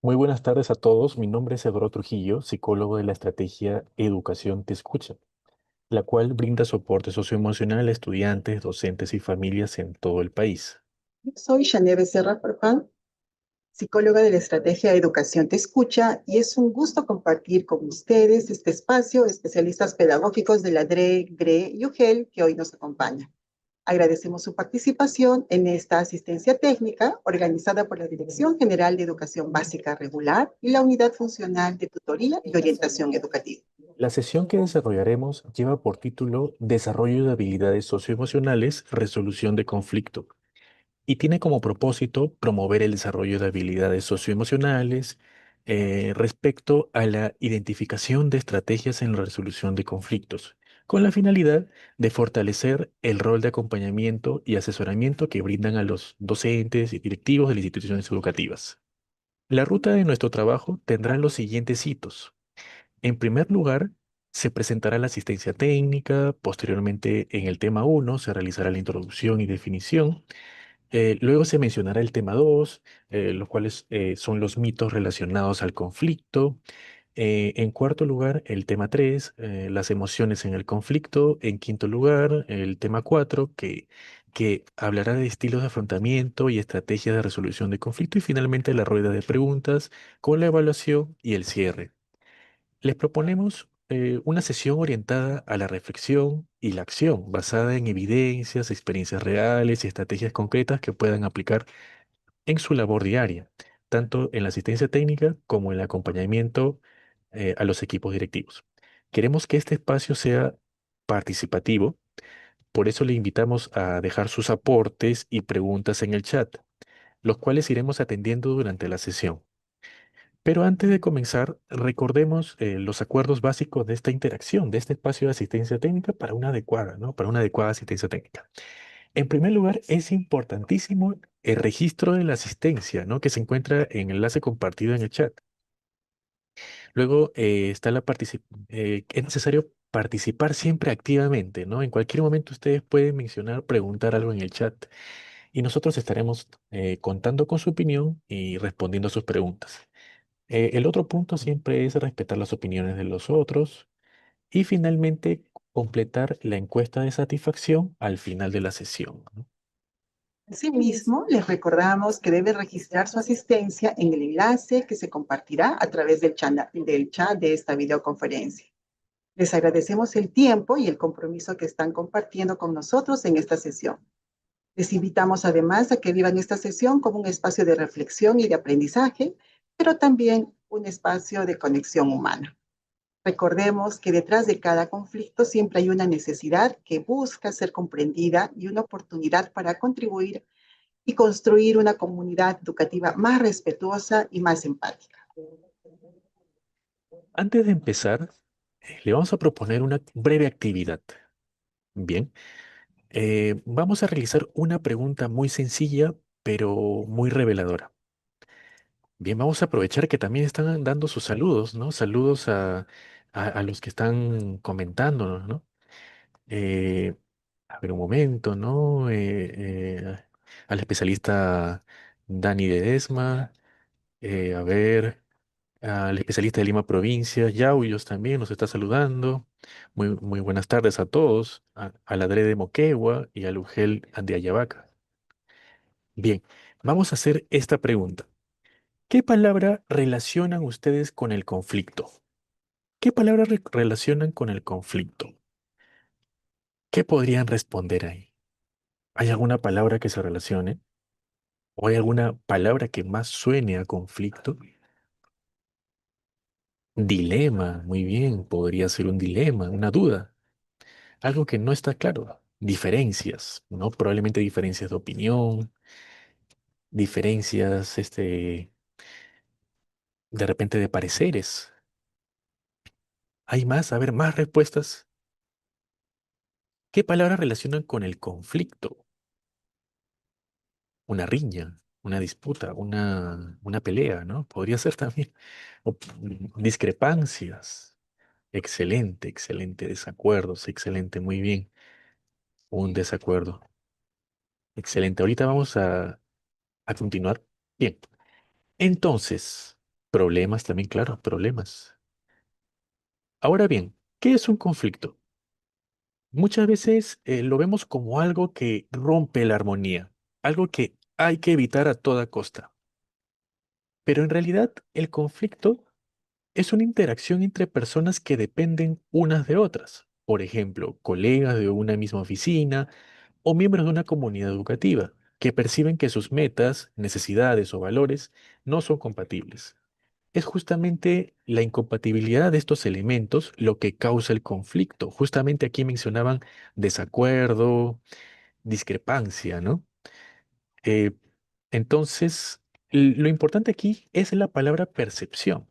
Muy buenas tardes a todos. Mi nombre es Eduardo Trujillo, psicólogo de la estrategia Educación Te Escucha, la cual brinda soporte socioemocional a estudiantes, docentes y familias en todo el país. Soy Shaneve Becerra Farfán, psicóloga de la estrategia Educación Te Escucha, y es un gusto compartir con ustedes este espacio, especialistas pedagógicos de la DRE, GRE y UGEL, que hoy nos acompaña. Agradecemos su participación en esta asistencia técnica organizada por la Dirección General de Educación Básica Regular y la Unidad Funcional de Tutoría y Orientación Educativa. La sesión que desarrollaremos lleva por título Desarrollo de habilidades socioemocionales, resolución de conflicto, y tiene como propósito promover el desarrollo de habilidades socioemocionales respecto a la identificación de estrategias en la resolución de conflictos, con la finalidad de fortalecer el rol de acompañamiento y asesoramiento que brindan a los docentes y directivos de las instituciones educativas. La ruta de nuestro trabajo tendrá los siguientes hitos. En primer lugar, se presentará la asistencia técnica, posteriormente en el tema uno se realizará la introducción y definición. Luego se mencionará el tema 2, los cuales son los mitos relacionados al conflicto. En cuarto lugar, el tema 3, las emociones en el conflicto. En quinto lugar, el tema 4, que hablará de estilos de afrontamiento y estrategias de resolución de conflicto. Y finalmente, la rueda de preguntas con la evaluación y el cierre. Les proponemos una sesión orientada a la reflexión y la acción, basada en evidencias, experiencias reales y estrategias concretas que puedan aplicar en su labor diaria, tanto en la asistencia técnica como en el acompañamiento a los equipos directivos. Queremos que este espacio sea participativo, por eso le invitamos a dejar sus aportes y preguntas en el chat, los cuales iremos atendiendo durante la sesión. Pero antes de comenzar, recordemos los acuerdos básicos de esta interacción, de este espacio de asistencia técnica para una adecuada, ¿no? Para una adecuada asistencia técnica. En primer lugar, es importantísimo el registro de la asistencia, ¿no? Que se encuentra en el enlace compartido en el chat. Luego está es necesario participar siempre activamente, ¿no? En cualquier momento ustedes pueden mencionar, preguntar algo en el chat y nosotros estaremos contando con su opinión y respondiendo a sus preguntas. El otro punto siempre es respetar las opiniones de los otros y finalmente completar la encuesta de satisfacción al final de la sesión, ¿no? Asimismo, les recordamos que debe registrar su asistencia en el enlace que se compartirá a través del chat de esta videoconferencia. Les agradecemos el tiempo y el compromiso que están compartiendo con nosotros en esta sesión. Les invitamos además a que vivan esta sesión como un espacio de reflexión y de aprendizaje, pero también un espacio de conexión humana. Recordemos que detrás de cada conflicto siempre hay una necesidad que busca ser comprendida y una oportunidad para contribuir y construir una comunidad educativa más respetuosa y más empática. Antes de empezar, le vamos a proponer una breve actividad. Bien, vamos a realizar una pregunta muy sencilla, pero muy reveladora. Bien, vamos a aprovechar que también están dando sus saludos, ¿no? Saludos a los que están comentándonos, ¿no? Eh, a ver un momento, ¿no? Al especialista Dani Ledesma, a ver, al especialista de Lima Provincia, Yauyos también nos está saludando. Muy buenas tardes a todos, a la Dre de Moquegua y al Ugel de Ayabaca. Bien, vamos a hacer esta pregunta. ¿Qué palabra relacionan ustedes con el conflicto? ¿Qué palabra relacionan con el conflicto? ¿Qué podrían responder ahí? ¿Hay alguna palabra que se relacione? ¿O hay alguna palabra que más suene a conflicto? Dilema, muy bien, podría ser un dilema, una duda, algo que no está claro. Diferencias, ¿no? Probablemente diferencias de opinión, diferencias, de repente de pareceres. ¿Hay más? A ver, más respuestas. ¿Qué palabras relacionan con el conflicto? Una riña, una disputa, una pelea, ¿no? Podría ser también. Discrepancias. Excelente, excelente. Desacuerdos, excelente, muy bien. Un desacuerdo. Excelente. Ahorita vamos a continuar. Bien. Entonces, Problemas también, claro, problemas. Ahora bien, ¿qué es un conflicto? Muchas veces lo vemos como algo que rompe la armonía, algo que hay que evitar a toda costa. Pero en realidad el conflicto es una interacción entre personas que dependen unas de otras. Por ejemplo, colegas de una misma oficina o miembros de una comunidad educativa que perciben que sus metas, necesidades o valores no son compatibles. Es justamente la incompatibilidad de estos elementos lo que causa el conflicto. Justamente aquí mencionaban desacuerdo, discrepancia, ¿no? Eh, entonces, lo importante aquí es la palabra percepción.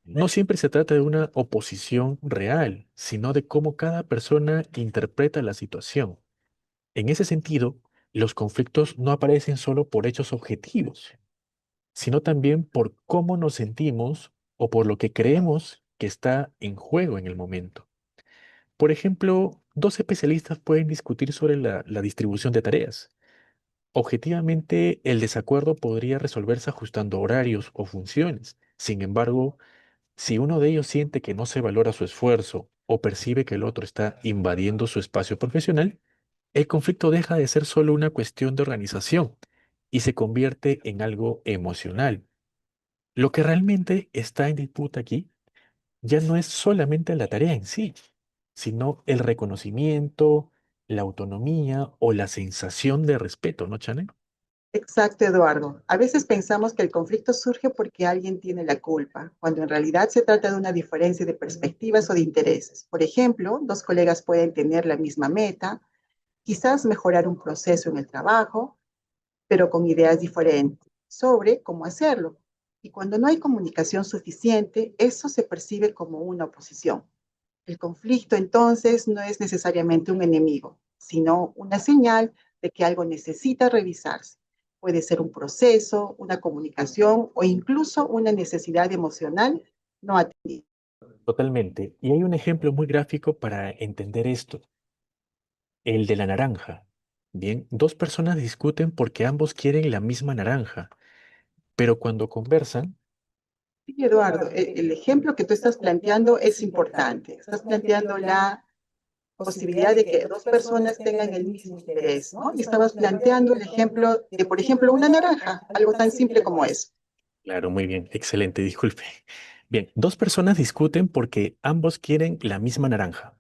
No siempre se trata de una oposición real, sino de cómo cada persona interpreta la situación. En ese sentido, los conflictos no aparecen solo por hechos objetivos, sino también por cómo nos sentimos o por lo que creemos que está en juego en el momento. Por ejemplo, dos especialistas pueden discutir sobre la distribución de tareas. Objetivamente, el desacuerdo podría resolverse ajustando horarios o funciones. Sin embargo, si uno de ellos siente que no se valora su esfuerzo o percibe que el otro está invadiendo su espacio profesional, el conflicto deja de ser solo una cuestión de organización y se convierte en algo emocional. Lo que realmente está en disputa aquí ya no es solamente la tarea en sí, sino el reconocimiento, la autonomía o la sensación de respeto, ¿no, Chanel? Exacto, Eduardo. A veces pensamos que el conflicto surge porque alguien tiene la culpa, cuando en realidad se trata de una diferencia de perspectivas o de intereses. Por ejemplo, dos colegas pueden tener la misma meta, quizás mejorar un proceso en el trabajo, pero con ideas diferentes sobre cómo hacerlo. Y cuando no hay comunicación suficiente, eso se percibe como una oposición. El conflicto entonces no es necesariamente un enemigo, sino una señal de que algo necesita revisarse. Puede ser un proceso, una comunicación o incluso una necesidad emocional no atendida. Totalmente. Y hay un ejemplo muy gráfico para entender esto, el de la naranja. Bien, dos personas discuten porque ambos quieren la misma naranja, pero cuando conversan, Sí, Eduardo, el ejemplo que tú estás planteando es importante. Estás planteando la posibilidad de que dos personas tengan el mismo interés, ¿no? Y estabas planteando el ejemplo de, por ejemplo, una naranja, algo tan simple como eso. claro, muy bien, excelente, disculpe. Bien, dos personas discuten porque ambos quieren la misma naranja,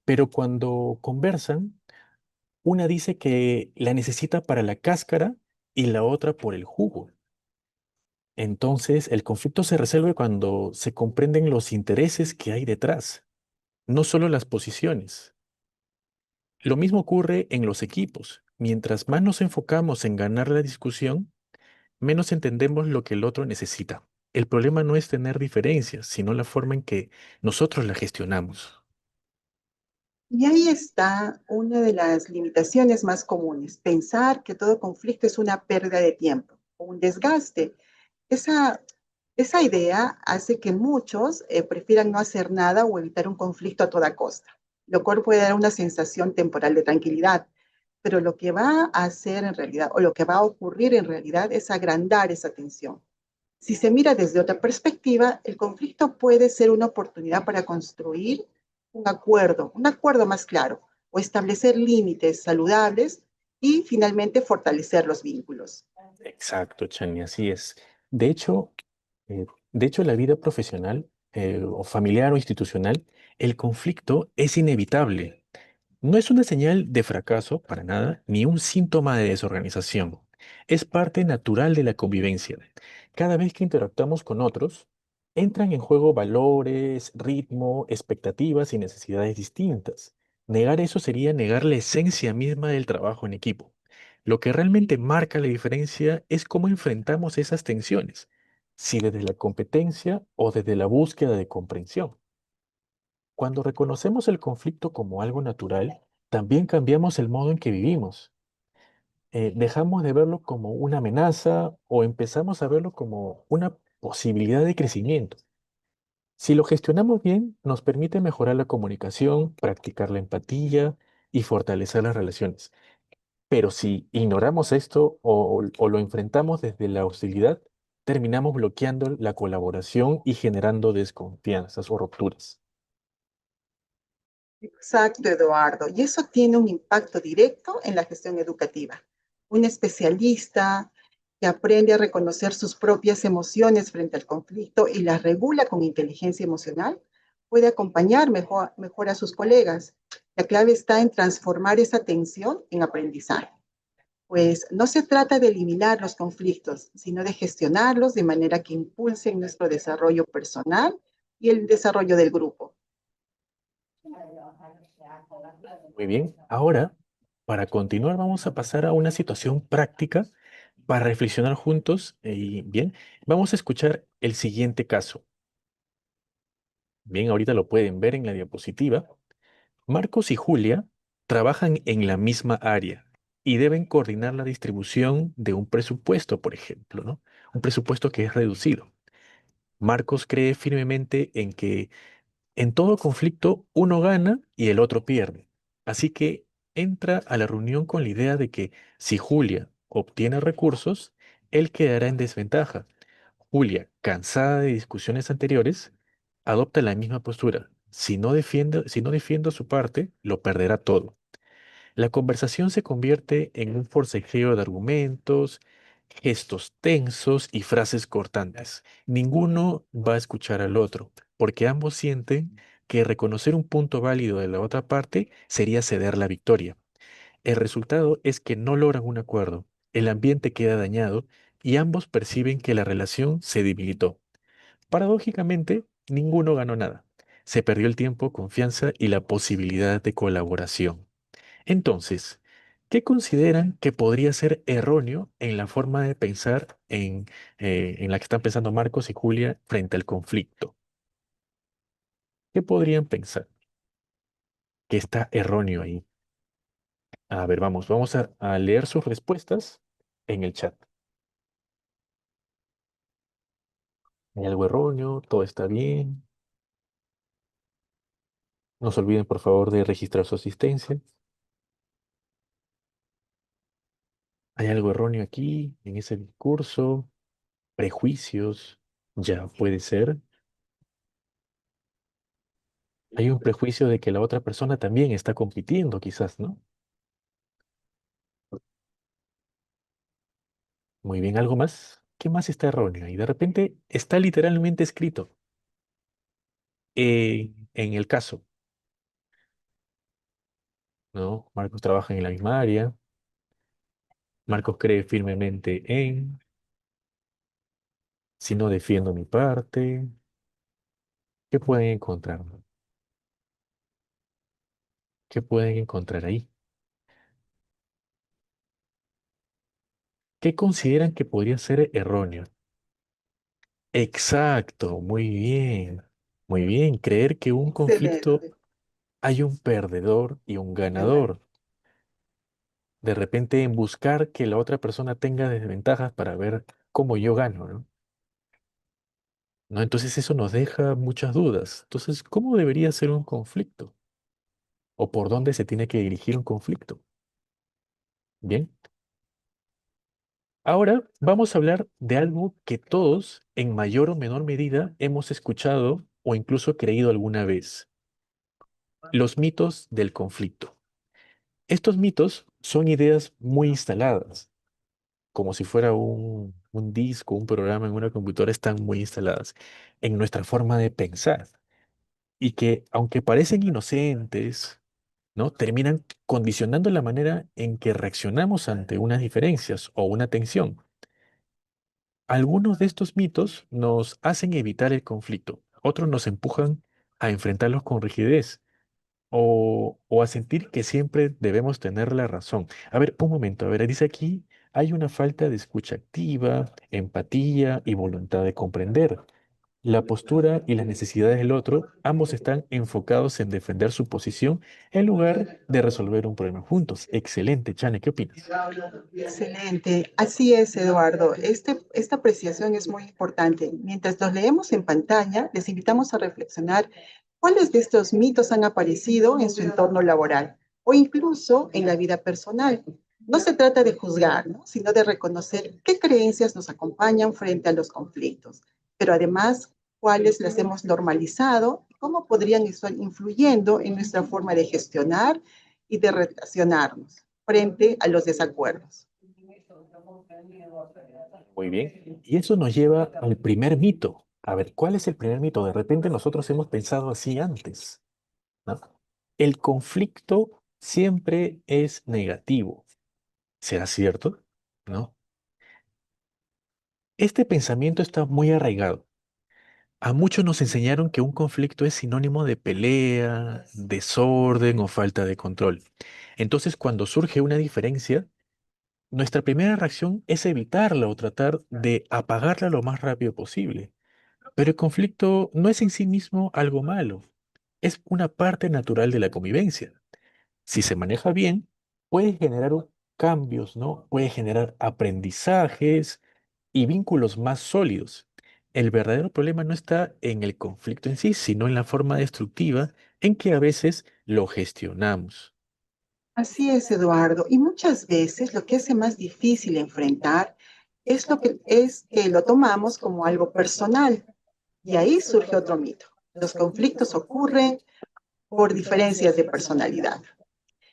pero cuando conversan, una dice que la necesita para la cáscara y la otra por el jugo. Entonces, el conflicto se resuelve cuando se comprenden los intereses que hay detrás, no solo las posiciones. Lo mismo ocurre en los equipos. Mientras más nos enfocamos en ganar la discusión, menos entendemos lo que el otro necesita. El problema no es tener diferencias, sino la forma en que nosotros la gestionamos. Y ahí está una de las limitaciones más comunes, pensar que todo conflicto es una pérdida de tiempo o un desgaste. Esa, esa idea hace que muchos prefieran no hacer nada o evitar un conflicto a toda costa, lo cual puede dar una sensación temporal de tranquilidad, pero lo que va a hacer en realidad o lo que va a ocurrir en realidad es agrandar esa tensión. Si se mira desde otra perspectiva, el conflicto puede ser una oportunidad para construir un acuerdo más claro, o establecer límites saludables y finalmente fortalecer los vínculos. Exacto, Chani, así es. De hecho, en la vida profesional, o familiar o institucional, el conflicto es inevitable. No es una señal de fracaso para nada, ni un síntoma de desorganización. Es parte natural de la convivencia. Cada vez que interactuamos con otros, entran en juego valores, ritmo, expectativas y necesidades distintas. Negar eso sería negar la esencia misma del trabajo en equipo. Lo que realmente marca la diferencia es cómo enfrentamos esas tensiones, si desde la competencia o desde la búsqueda de comprensión. Cuando reconocemos el conflicto como algo natural, también cambiamos el modo en que vivimos. Dejamos de verlo como una amenaza o empezamos a verlo como una posibilidad de crecimiento. Si lo gestionamos bien, nos permite mejorar la comunicación, practicar la empatía y fortalecer las relaciones. Pero si ignoramos esto o lo enfrentamos desde la hostilidad, terminamos bloqueando la colaboración y generando desconfianzas o rupturas. Exacto, Eduardo. Y eso tiene un impacto directo en la gestión educativa. Un especialista que aprende a reconocer sus propias emociones frente al conflicto y las regula con inteligencia emocional puede acompañar mejor a sus colegas. La clave está en transformar esa tensión en aprendizaje. Pues no se trata de eliminar los conflictos, sino de gestionarlos de manera que impulsen nuestro desarrollo personal y el desarrollo del grupo. Muy bien, ahora, para continuar, vamos a pasar a una situación práctica para reflexionar juntos. Y bien, vamos a escuchar el siguiente caso. Bien, ahorita lo pueden ver en la diapositiva. Marcos y Julia trabajan en la misma área y deben coordinar la distribución de un presupuesto, por ejemplo, ¿no? Un presupuesto que es reducido. Marcos cree firmemente en que en todo conflicto uno gana y el otro pierde. Así que entra a la reunión con la idea de que si Julia obtiene recursos, él quedará en desventaja. Julia, cansada de discusiones anteriores, adopta la misma postura. Si no defiende su parte, lo perderá todo. La conversación se convierte en un forcejeo de argumentos, gestos tensos y frases cortantes. Ninguno va a escuchar al otro, porque ambos sienten que reconocer un punto válido de la otra parte sería ceder la victoria. El resultado es que no logran un acuerdo, el ambiente queda dañado y ambos perciben que la relación se debilitó. Paradójicamente, ninguno ganó nada. Se perdió el tiempo, confianza y la posibilidad de colaboración. Entonces, ¿qué consideran que podría ser erróneo en la forma de pensar en la que están pensando Marcos y Julia frente al conflicto? ¿Qué podrían pensar que está erróneo ahí? A ver, vamos a leer sus respuestas en el chat. ¿Hay algo erróneo? ¿Todo está bien? No se olviden, por favor, de registrar su asistencia. ¿Hay algo erróneo aquí en ese discurso? ¿Prejuicios? Ya puede ser. Hay un prejuicio de que la otra persona también está compitiendo, quizás, ¿no? Muy bien, ¿algo más? ¿Qué más está erróneo? Y de repente está literalmente escrito en el caso, ¿no? Marcos trabaja en la misma área, Marcos cree firmemente en, si no defiendo mi parte, ¿qué pueden encontrar? ¿Qué pueden encontrar ahí? ¿Qué consideran que podría ser erróneo? Exacto, muy bien. Muy bien, creer que un conflicto Excelente. hay un perdedor y un ganador. De repente en buscar que la otra persona tenga desventajas para ver cómo yo gano, ¿no? ¿No? Entonces eso nos deja muchas dudas. Entonces, ¿cómo debería ser un conflicto? ¿O por dónde se tiene que dirigir un conflicto? Bien, ahora vamos a hablar de algo que todos, en mayor o menor medida, hemos escuchado o incluso creído alguna vez. Los mitos del conflicto. Estos mitos son ideas muy instaladas, como si fuera un disco, un programa en una computadora, están muy instaladas en nuestra forma de pensar y que, aunque parecen inocentes, ¿no? Terminan condicionando la manera en que reaccionamos ante unas diferencias o una tensión. Algunos de estos mitos nos hacen evitar el conflicto, otros nos empujan a enfrentarlos con rigidez o a sentir que siempre debemos tener la razón. A ver, un momento, a ver, dice aquí, hay una falta de escucha activa, empatía y voluntad de comprender. La postura y las necesidades del otro, ambos están enfocados en defender su posición en lugar de resolver un problema juntos. Excelente, Chane, ¿qué opinas? Excelente. Así es, Eduardo. Esta apreciación es muy importante. Mientras los leemos en pantalla, les invitamos a reflexionar cuáles de estos mitos han aparecido en su entorno laboral o incluso en la vida personal. No se trata de juzgar, ¿no? Sino de reconocer qué creencias nos acompañan frente a los conflictos, pero además cuáles las hemos normalizado y cómo podrían estar influyendo en nuestra forma de gestionar y de relacionarnos frente a los desacuerdos. Muy bien. Y eso nos lleva al primer mito. A ver, ¿cuál es el primer mito? De repente nosotros hemos pensado así antes, ¿no? El conflicto siempre es negativo. ¿Será cierto? ¿No? Este pensamiento está muy arraigado. A muchos nos enseñaron que un conflicto es sinónimo de pelea, desorden o falta de control. Entonces, cuando surge una diferencia, nuestra primera reacción es evitarla o tratar de apagarla lo más rápido posible. Pero el conflicto no es en sí mismo algo malo, es una parte natural de la convivencia. Si se maneja bien, puede generar cambios, ¿no? Puede generar aprendizajes y vínculos más sólidos. El verdadero problema no está en el conflicto en sí, sino en la forma destructiva en que a veces lo gestionamos. Así es, Eduardo. Y muchas veces lo que hace más difícil enfrentar es que lo tomamos como algo personal. Y ahí surge otro mito. Los conflictos ocurren por diferencias de personalidad.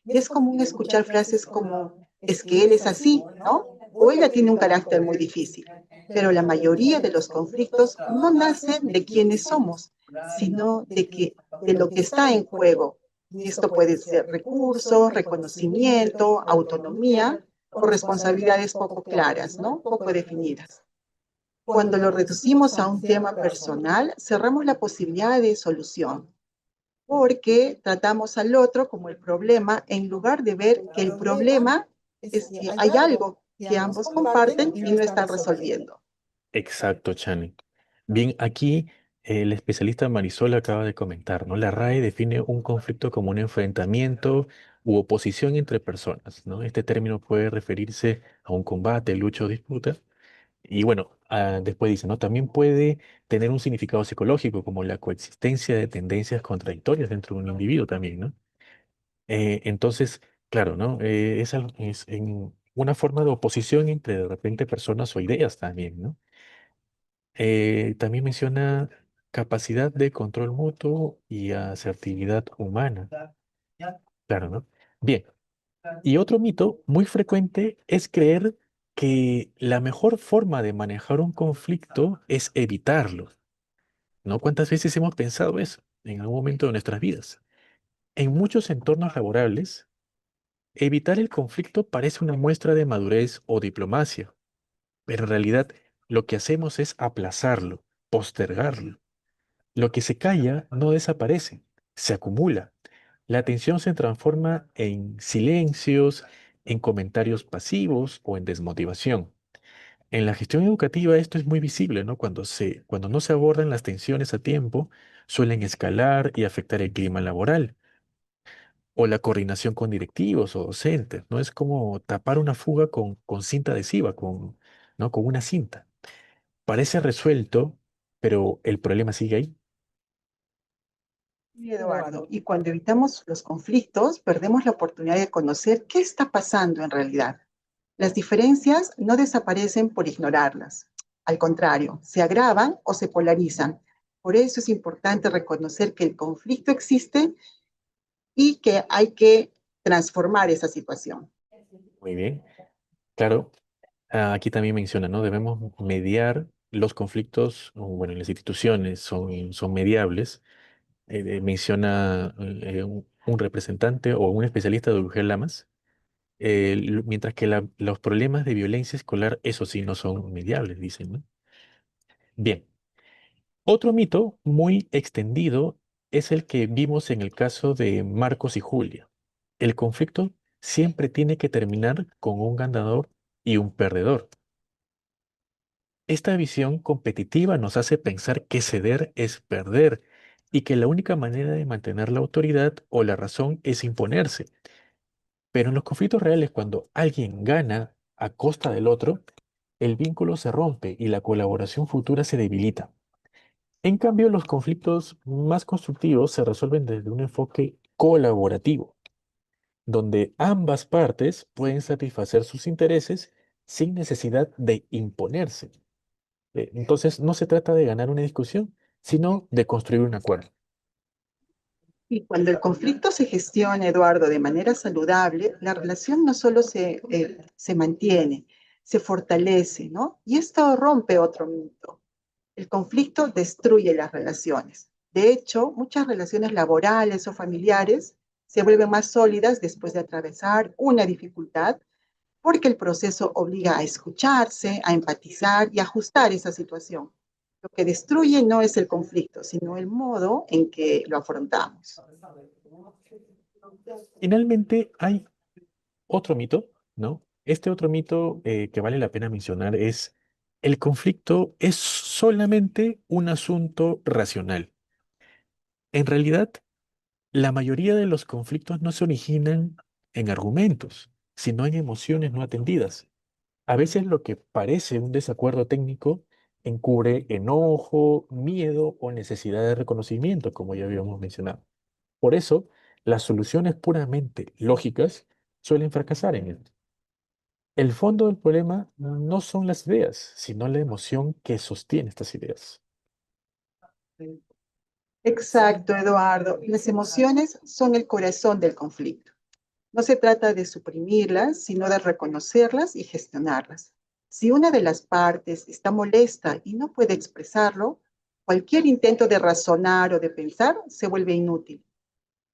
Y es común escuchar frases como, es que él es así, ¿no? O ella tiene un carácter muy difícil. Pero la mayoría de los conflictos no nacen de quienes somos, sino de lo que está en juego. Y esto puede ser recursos, reconocimiento, autonomía o responsabilidades poco claras, ¿no? Poco definidas. Cuando lo reducimos a un tema personal, cerramos la posibilidad de solución, porque tratamos al otro como el problema en lugar de ver que el problema es que hay algo que ambos comparten y no están resolviendo. Exacto, Chani. Bien, aquí el especialista Marisol acaba de comentar, ¿no? La RAE define un conflicto como un enfrentamiento u oposición entre personas, ¿no? Este término puede referirse a un combate, lucha o disputa. Y bueno, después dice, ¿no? También puede tener un significado psicológico, como la coexistencia de tendencias contradictorias dentro de un individuo también, ¿no? Entonces, claro, ¿no? Es en una forma de oposición entre de repente personas o ideas también, ¿no? También menciona capacidad de control mutuo y asertividad humana. Claro, ¿no? Bien. Y otro mito muy frecuente es creer que la mejor forma de manejar un conflicto es evitarlo, ¿no? ¿Cuántas veces hemos pensado eso en algún momento de nuestras vidas? En muchos entornos laborables, evitar el conflicto parece una muestra de madurez o diplomacia, pero en realidad lo que hacemos es aplazarlo, postergarlo. Lo que se calla no desaparece, se acumula. La tensión se transforma en silencios, en comentarios pasivos o en desmotivación. En la gestión educativa esto es muy visible, ¿no? Cuando no se abordan las tensiones a tiempo, suelen escalar y afectar el clima laboral o la coordinación con directivos o docentes, ¿no? Es como tapar una fuga con cinta adhesiva, ¿no? Con una cinta. Parece resuelto, pero el problema sigue ahí. Sí, Eduardo, y cuando evitamos los conflictos, perdemos la oportunidad de conocer qué está pasando en realidad. Las diferencias no desaparecen por ignorarlas. Al contrario, se agravan o se polarizan. Por eso es importante reconocer que el conflicto existe y que hay que transformar esa situación. Muy bien. Claro, aquí también menciona, ¿no? Debemos mediar los conflictos, o, bueno, las instituciones son mediables. Menciona un representante o un especialista de Urgel Lamas, mientras que los problemas de violencia escolar, eso sí, no son mediables, dicen, ¿no? Bien, otro mito muy extendido es el que vimos en el caso de Marcos y Julia. El conflicto siempre tiene que terminar con un ganador y un perdedor. Esta visión competitiva nos hace pensar que ceder es perder y que la única manera de mantener la autoridad o la razón es imponerse. Pero en los conflictos reales, cuando alguien gana a costa del otro, el vínculo se rompe y la colaboración futura se debilita. En cambio, los conflictos más constructivos se resuelven desde un enfoque colaborativo. donde ambas partes pueden satisfacer sus intereses sin necesidad de imponerse. Entonces, no se trata de ganar una discusión, sino de construir un acuerdo. Y cuando el conflicto se gestiona, Eduardo, de manera saludable, la relación no solo se mantiene, se fortalece, ¿no? Y esto rompe otro mito. El conflicto destruye las relaciones. De hecho, muchas relaciones laborales o familiares se vuelven más sólidas después de atravesar una dificultad porque el proceso obliga a escucharse, a empatizar y a ajustar esa situación. Lo que destruye no es el conflicto, sino el modo en que lo afrontamos. Finalmente, hay otro mito, ¿no? Este otro mito que vale la pena mencionar es el conflicto es solamente un asunto racional. En realidad, la mayoría de los conflictos no se originan en argumentos, sino en emociones no atendidas. A veces lo que parece un desacuerdo técnico encubre enojo, miedo o necesidad de reconocimiento, como ya habíamos mencionado. Por eso, las soluciones puramente lógicas suelen fracasar en esto. El fondo del problema no son las ideas, sino la emoción que sostiene estas ideas. Exacto, Eduardo. Las emociones son el corazón del conflicto. No se trata de suprimirlas, sino de reconocerlas y gestionarlas. Si una de las partes está molesta y no puede expresarlo, cualquier intento de razonar o de pensar se vuelve inútil.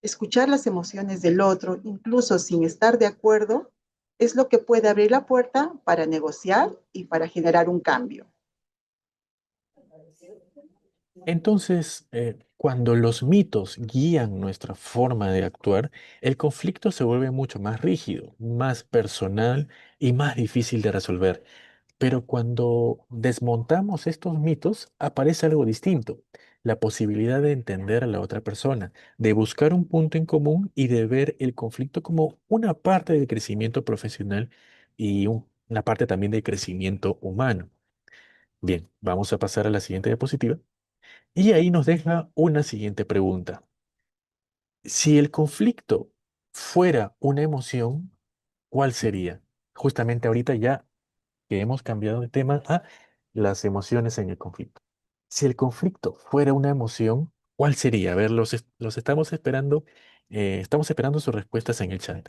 Escuchar las emociones del otro, incluso sin estar de acuerdo, es lo que puede abrir la puerta para negociar y para generar un cambio. Entonces, cuando los mitos guían nuestra forma de actuar, el conflicto se vuelve mucho más rígido, más personal y más difícil de resolver. Pero cuando desmontamos estos mitos, aparece algo distinto, la posibilidad de entender a la otra persona, de buscar un punto en común y de ver el conflicto como una parte del crecimiento profesional y una parte también del crecimiento humano. Bien, vamos a pasar a la siguiente diapositiva. Y ahí nos deja una siguiente pregunta. Si el conflicto fuera una emoción, ¿cuál sería? Justamente ahorita ya que hemos cambiado de tema a las emociones en el conflicto. Si el conflicto fuera una emoción, ¿cuál sería? A ver, los estamos esperando sus respuestas en el chat.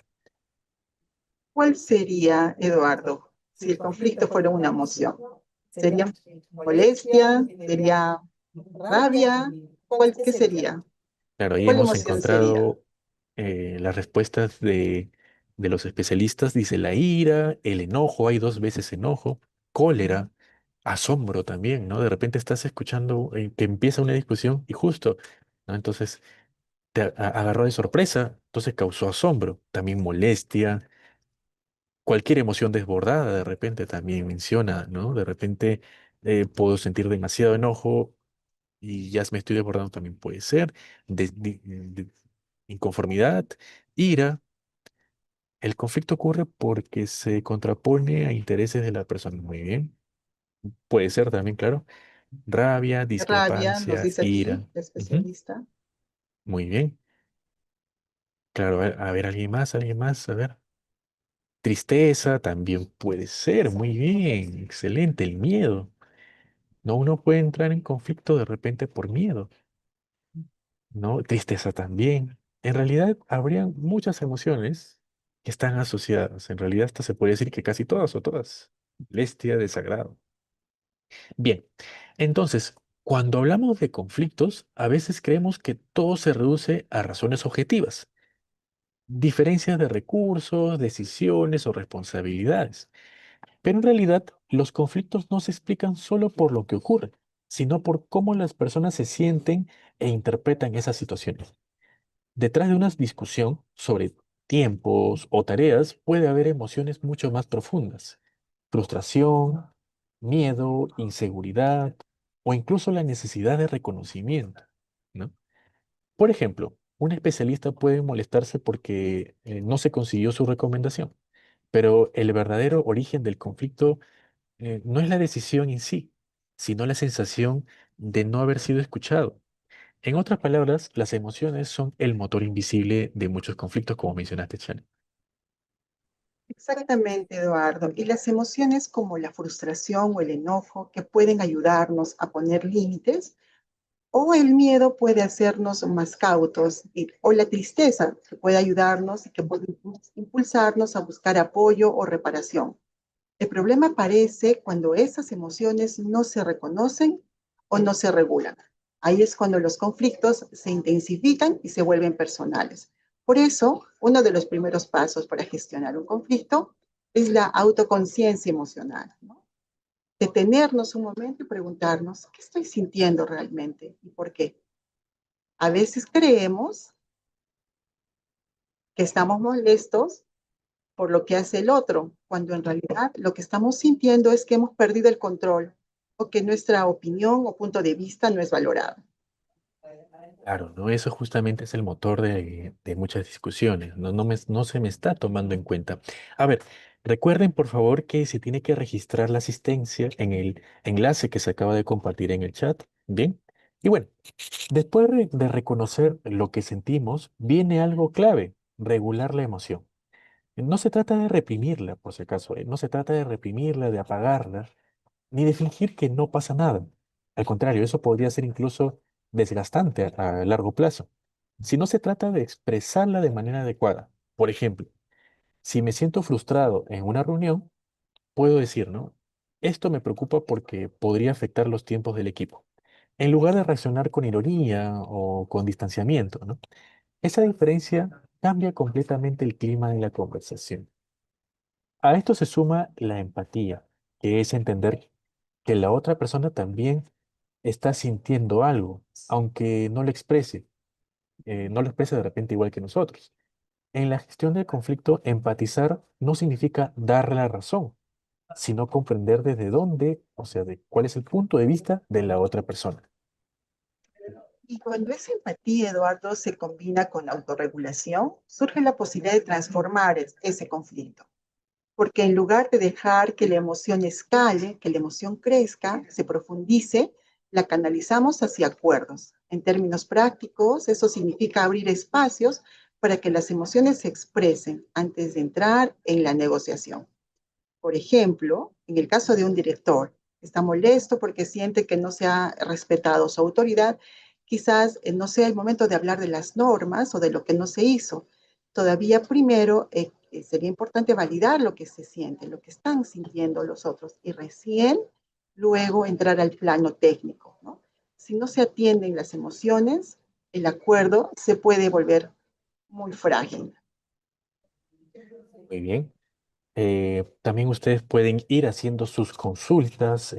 ¿Cuál sería, Eduardo, si el conflicto fuera una emoción? ¿Sería molestia? ¿Sería rabia? ¿Qué sería? Claro, ahí ¿Cuál hemos emoción sería? encontrado las respuestas de los especialistas. Dice la ira, el enojo, hay dos veces enojo, cólera, asombro también, ¿no? De repente estás escuchando que empieza una discusión y justo, ¿no? Entonces agarró de sorpresa, entonces causó asombro, también molestia, cualquier emoción desbordada de repente también menciona, ¿no? De repente puedo sentir demasiado enojo y ya me estoy desbordando también puede ser, inconformidad, ira. El conflicto ocurre porque se contrapone a intereses de la persona. Muy bien. Puede ser también, claro, rabia, Rabia, nos discrepancia, dice aquí ira. el Ujú. especialista. Muy bien. Claro, a ver, alguien más, a ver. Tristeza también puede ser, muy bien, excelente, el miedo. No, uno puede entrar en conflicto de repente por miedo, ¿no? Tristeza también. En realidad, habrían muchas emociones que están asociadas. En realidad, hasta se puede decir que casi todas o todas. Molestia, desagrado. Bien, entonces, cuando hablamos de conflictos, a veces creemos que todo se reduce a razones objetivas, diferencias de recursos, decisiones o responsabilidades. Pero en realidad, los conflictos no se explican solo por lo que ocurre, sino por cómo las personas se sienten e interpretan esas situaciones. Detrás de una discusión sobre tiempos o tareas puede haber emociones mucho más profundas. Frustración, miedo, inseguridad o incluso la necesidad de reconocimiento, ¿no? Por ejemplo, un especialista puede molestarse porque no se consiguió su recomendación, pero el verdadero origen del conflicto no es la decisión en sí, sino la sensación de no haber sido escuchado. En otras palabras, las emociones son el motor invisible de muchos conflictos, como mencionaste, Chani. Exactamente, Eduardo. Y las emociones como la frustración o el enojo que pueden ayudarnos a poner límites, o el miedo puede hacernos más cautos, o la tristeza que puede ayudarnos y que puede impulsarnos a buscar apoyo o reparación. El problema aparece cuando esas emociones no se reconocen o no se regulan. Ahí es cuando los conflictos se intensifican y se vuelven personales. Por eso, uno de los primeros pasos para gestionar un conflicto es la autoconciencia emocional, ¿no? Detenernos un momento y preguntarnos, ¿qué estoy sintiendo realmente y por qué? A veces creemos que estamos molestos por lo que hace el otro, cuando en realidad lo que estamos sintiendo es que hemos perdido el control o que nuestra opinión o punto de vista no es valorado. Claro, ¿no? Eso justamente es el motor de muchas discusiones. No se me está tomando en cuenta. A ver, recuerden por favor que se tiene que registrar la asistencia en el enlace que se acaba de compartir en el chat. Bien. Y bueno, después de reconocer lo que sentimos, viene algo clave, regular la emoción. No se trata de reprimirla, por si acaso, no se trata de reprimirla, de apagarla, ni de fingir que no pasa nada. Al contrario, eso podría ser incluso desgastante a largo plazo. Si no se trata de expresarla de manera adecuada. Por ejemplo, si me siento frustrado en una reunión, puedo decir, ¿no? Esto me preocupa porque podría afectar los tiempos del equipo. En lugar de reaccionar con ironía o con distanciamiento, ¿no? Esa diferencia cambia completamente el clima de la conversación. A esto se suma la empatía, que es entender que la otra persona también está sintiendo algo, aunque no lo exprese de repente igual que nosotros. En la gestión del conflicto, empatizar no significa darle la razón, sino comprender desde dónde, o sea, de cuál es el punto de vista de la otra persona. Y cuando esa empatía, Eduardo, se combina con la autorregulación, surge la posibilidad de transformar ese conflicto. Porque en lugar de dejar que la emoción escale, que la emoción crezca, se profundice, la canalizamos hacia acuerdos. En términos prácticos, eso significa abrir espacios para que las emociones se expresen antes de entrar en la negociación. Por ejemplo, en el caso de un director que está molesto porque siente que no se ha respetado su autoridad, quizás no sea el momento de hablar de las normas o de lo que no se hizo. Todavía primero sería importante validar lo que se siente, lo que están sintiendo los otros y recién luego entrar al plano técnico, ¿no? Si no se atienden las emociones, el acuerdo se puede volver muy frágil. Muy bien. También ustedes pueden ir haciendo sus consultas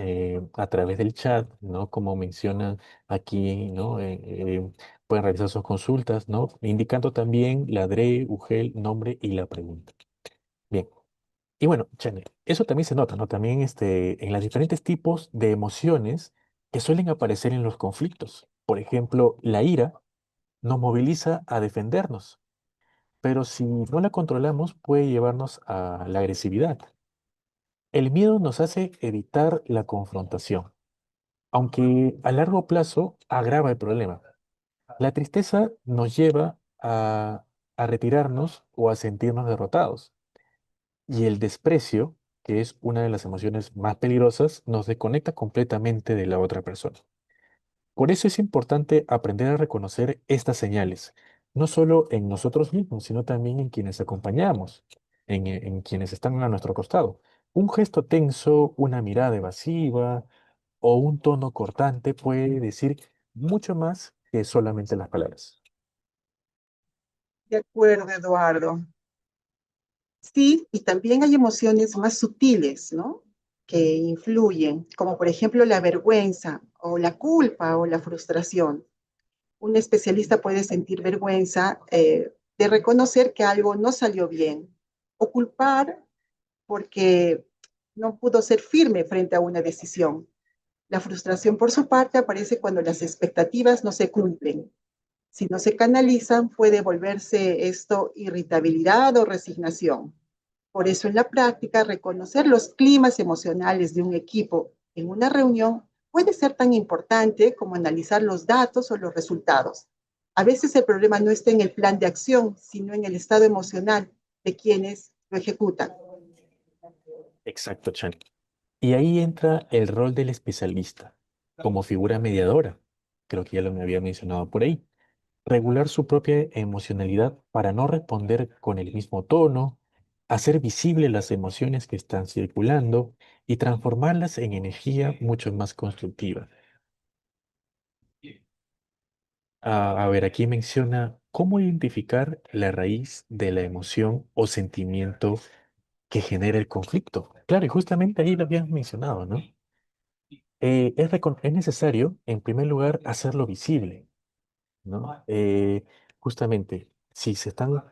a través del chat, ¿no? Como mencionan aquí, ¿no? Pueden realizar sus consultas, ¿no? Indicando también la DRE, UGEL, nombre y la pregunta. Bien. Y bueno, Chanel, eso también se nota, ¿no? También en los diferentes tipos de emociones que suelen aparecer en los conflictos. Por ejemplo, la ira nos moviliza a defendernos, pero si no la controlamos puede llevarnos a la agresividad. El miedo nos hace evitar la confrontación, aunque a largo plazo agrava el problema. La tristeza nos lleva a retirarnos o a sentirnos derrotados. Y el desprecio, que es una de las emociones más peligrosas, nos desconecta completamente de la otra persona. Por eso es importante aprender a reconocer estas señales, no solo en nosotros mismos, sino también en quienes acompañamos, en quienes están a nuestro costado. Un gesto tenso, una mirada evasiva o un tono cortante puede decir mucho más que solamente las palabras. De acuerdo, Eduardo. Sí, y también hay emociones más sutiles, ¿no? Que influyen, como por ejemplo la vergüenza o la culpa o la frustración. Un especialista puede sentir vergüenza de reconocer que algo no salió bien o culpar porque no pudo ser firme frente a una decisión. La frustración, por su parte, aparece cuando las expectativas no se cumplen. Si no se canalizan, puede volverse esto irritabilidad o resignación. Por eso, en la práctica, reconocer los climas emocionales de un equipo en una reunión puede ser tan importante como analizar los datos o los resultados. A veces el problema no está en el plan de acción, sino en el estado emocional de quienes lo ejecutan. Exacto, Chan. Y ahí entra el rol del especialista como figura mediadora. Creo que ya lo me había mencionado por ahí. Regular su propia emocionalidad para no responder con el mismo tono, hacer visibles las emociones que están circulando y transformarlas en energía mucho más constructiva. A ver, aquí menciona cómo identificar la raíz de la emoción o sentimiento que genera el conflicto. Claro, y justamente ahí lo habías mencionado, ¿no? Es necesario, en primer lugar, hacerlo visible, ¿no? Justamente, si se están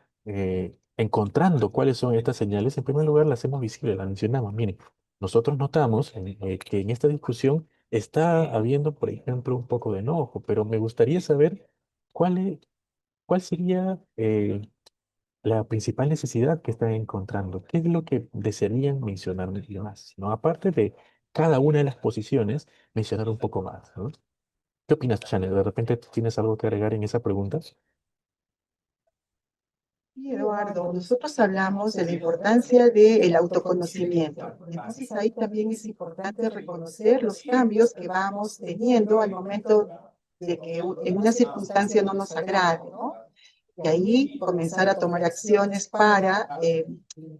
encontrando cuáles son estas señales, en primer lugar las hacemos visibles, las mencionamos. Miren, nosotros notamos que en esta discusión está habiendo, por ejemplo, un poco de enojo, pero me gustaría saber cuál es, cuál sería la principal necesidad que están encontrando. ¿Qué es lo que desearían mencionar más? ¿No? Aparte de cada una de las posiciones, mencionar un poco más, ¿no? ¿Qué opinas, Chanel? ¿De repente tú tienes algo que agregar en esa pregunta? Sí, Eduardo, nosotros hablamos de la importancia del autoconocimiento. Entonces ahí también es importante reconocer los cambios que vamos teniendo al momento de que en una circunstancia no nos agrade, ¿no? Y ahí comenzar a tomar acciones para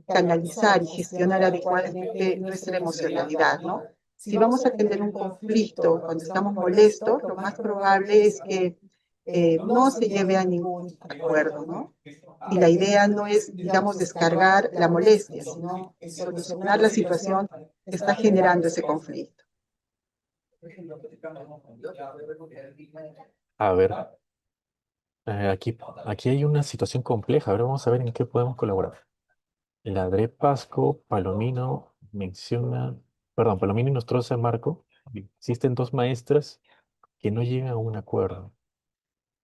canalizar y gestionar adecuadamente nuestra emocionalidad, ¿no? Si vamos a tener un conflicto cuando estamos molestos, lo más probable es que no se lleve a ningún acuerdo, ¿no? Y la idea no es, digamos, descargar la molestia, sino solucionar la situación que está generando ese conflicto. A ver, aquí hay una situación compleja. Ahora vamos a ver en qué podemos colaborar. Ladré Pasco, Palomino menciona, perdón, Palomino y Nostroza Marco. Existen dos maestras que no llegan a un acuerdo.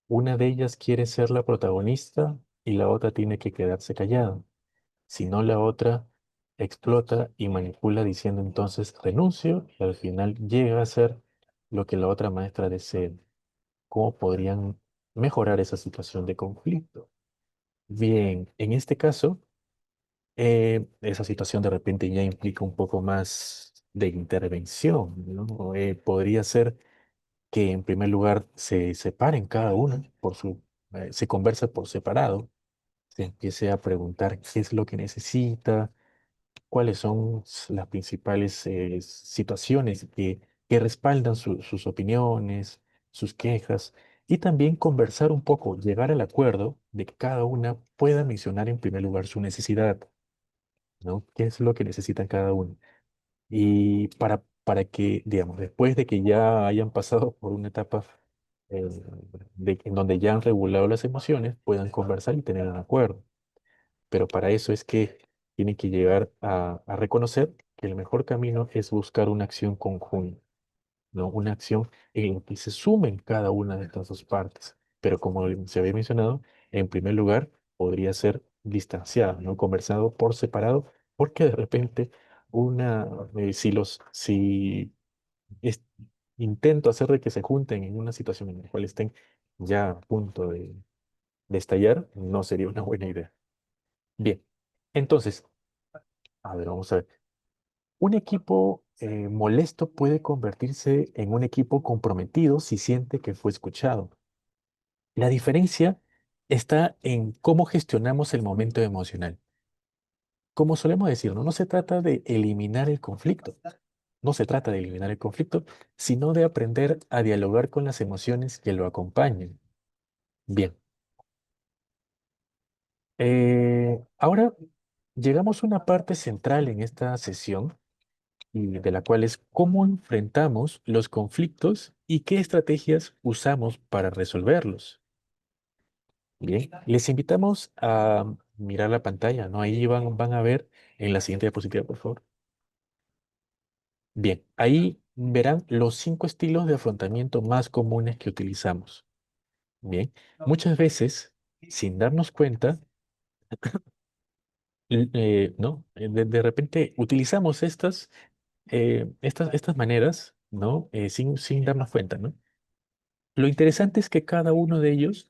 Una de ellas quiere ser la protagonista y la otra tiene que quedarse callada. Si no, la otra explota y manipula diciendo entonces renuncio y al final llega a ser lo que la otra maestra desea. ¿Cómo podrían mejorar esa situación de conflicto? Bien, en este caso, esa situación de repente ya implica un poco más de intervención, ¿no? Podría ser que en primer lugar se separen cada uno se conversa por separado, se empiece a preguntar qué es lo que necesita, cuáles son las principales situaciones que respaldan sus opiniones, sus quejas, y también conversar un poco, llegar al acuerdo de que cada una pueda mencionar en primer lugar su necesidad, ¿no? ¿Qué es lo que necesitan cada uno? Y para que, digamos, después de que ya hayan pasado por una etapa eh, en donde ya han regulado las emociones, puedan conversar y tener un acuerdo. Pero para eso es que tienen que llegar a reconocer que el mejor camino es buscar una acción conjunta, ¿no? Una acción en la que se sumen cada una de estas dos partes. Pero como se había mencionado, en primer lugar, podría ser distanciado, ¿no? Conversado por separado, porque de repente si es- intento hacer de que se junten en una situación en la cual estén ya a punto de estallar, no sería una buena idea. Bien, entonces, a ver, vamos a ver. Un equipo molesto puede convertirse en un equipo comprometido si siente que fue escuchado. La diferencia está en cómo gestionamos el momento emocional. Como solemos decir, ¿no? No se trata de eliminar el conflicto, no se trata de eliminar el conflicto, sino de aprender a dialogar con las emociones que lo acompañan. Bien, ahora llegamos a una parte central en esta sesión y de la cual es cómo enfrentamos los conflictos y qué estrategias usamos para resolverlos. Bien, les invitamos a mirar la pantalla, ¿no? Ahí van a ver en la siguiente diapositiva, por favor. Bien, ahí verán los 5 estilos de afrontamiento más comunes que utilizamos. Bien, muchas veces, sin darnos cuenta, ¿no? De repente utilizamos estas maneras ¿no? Sin darnos cuenta, ¿no? Lo interesante es que cada uno de ellos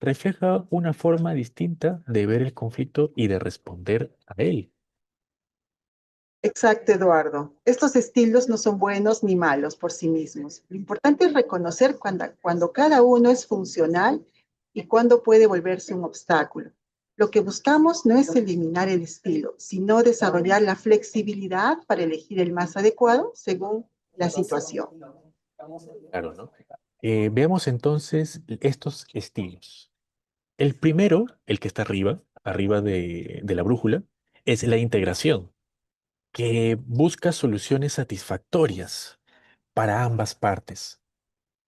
refleja una forma distinta de ver el conflicto y de responder a él. Exacto, Eduardo. Estos estilos no son buenos ni malos por sí mismos. Lo importante es reconocer cuando cada uno es funcional y cuando puede volverse un obstáculo. Lo que buscamos no es eliminar el estilo, sino desarrollar la flexibilidad para elegir el más adecuado según la situación. Claro, ¿no? Veamos entonces estos estilos. El primero, el que está arriba de la brújula, es la integración, que busca soluciones satisfactorias para ambas partes.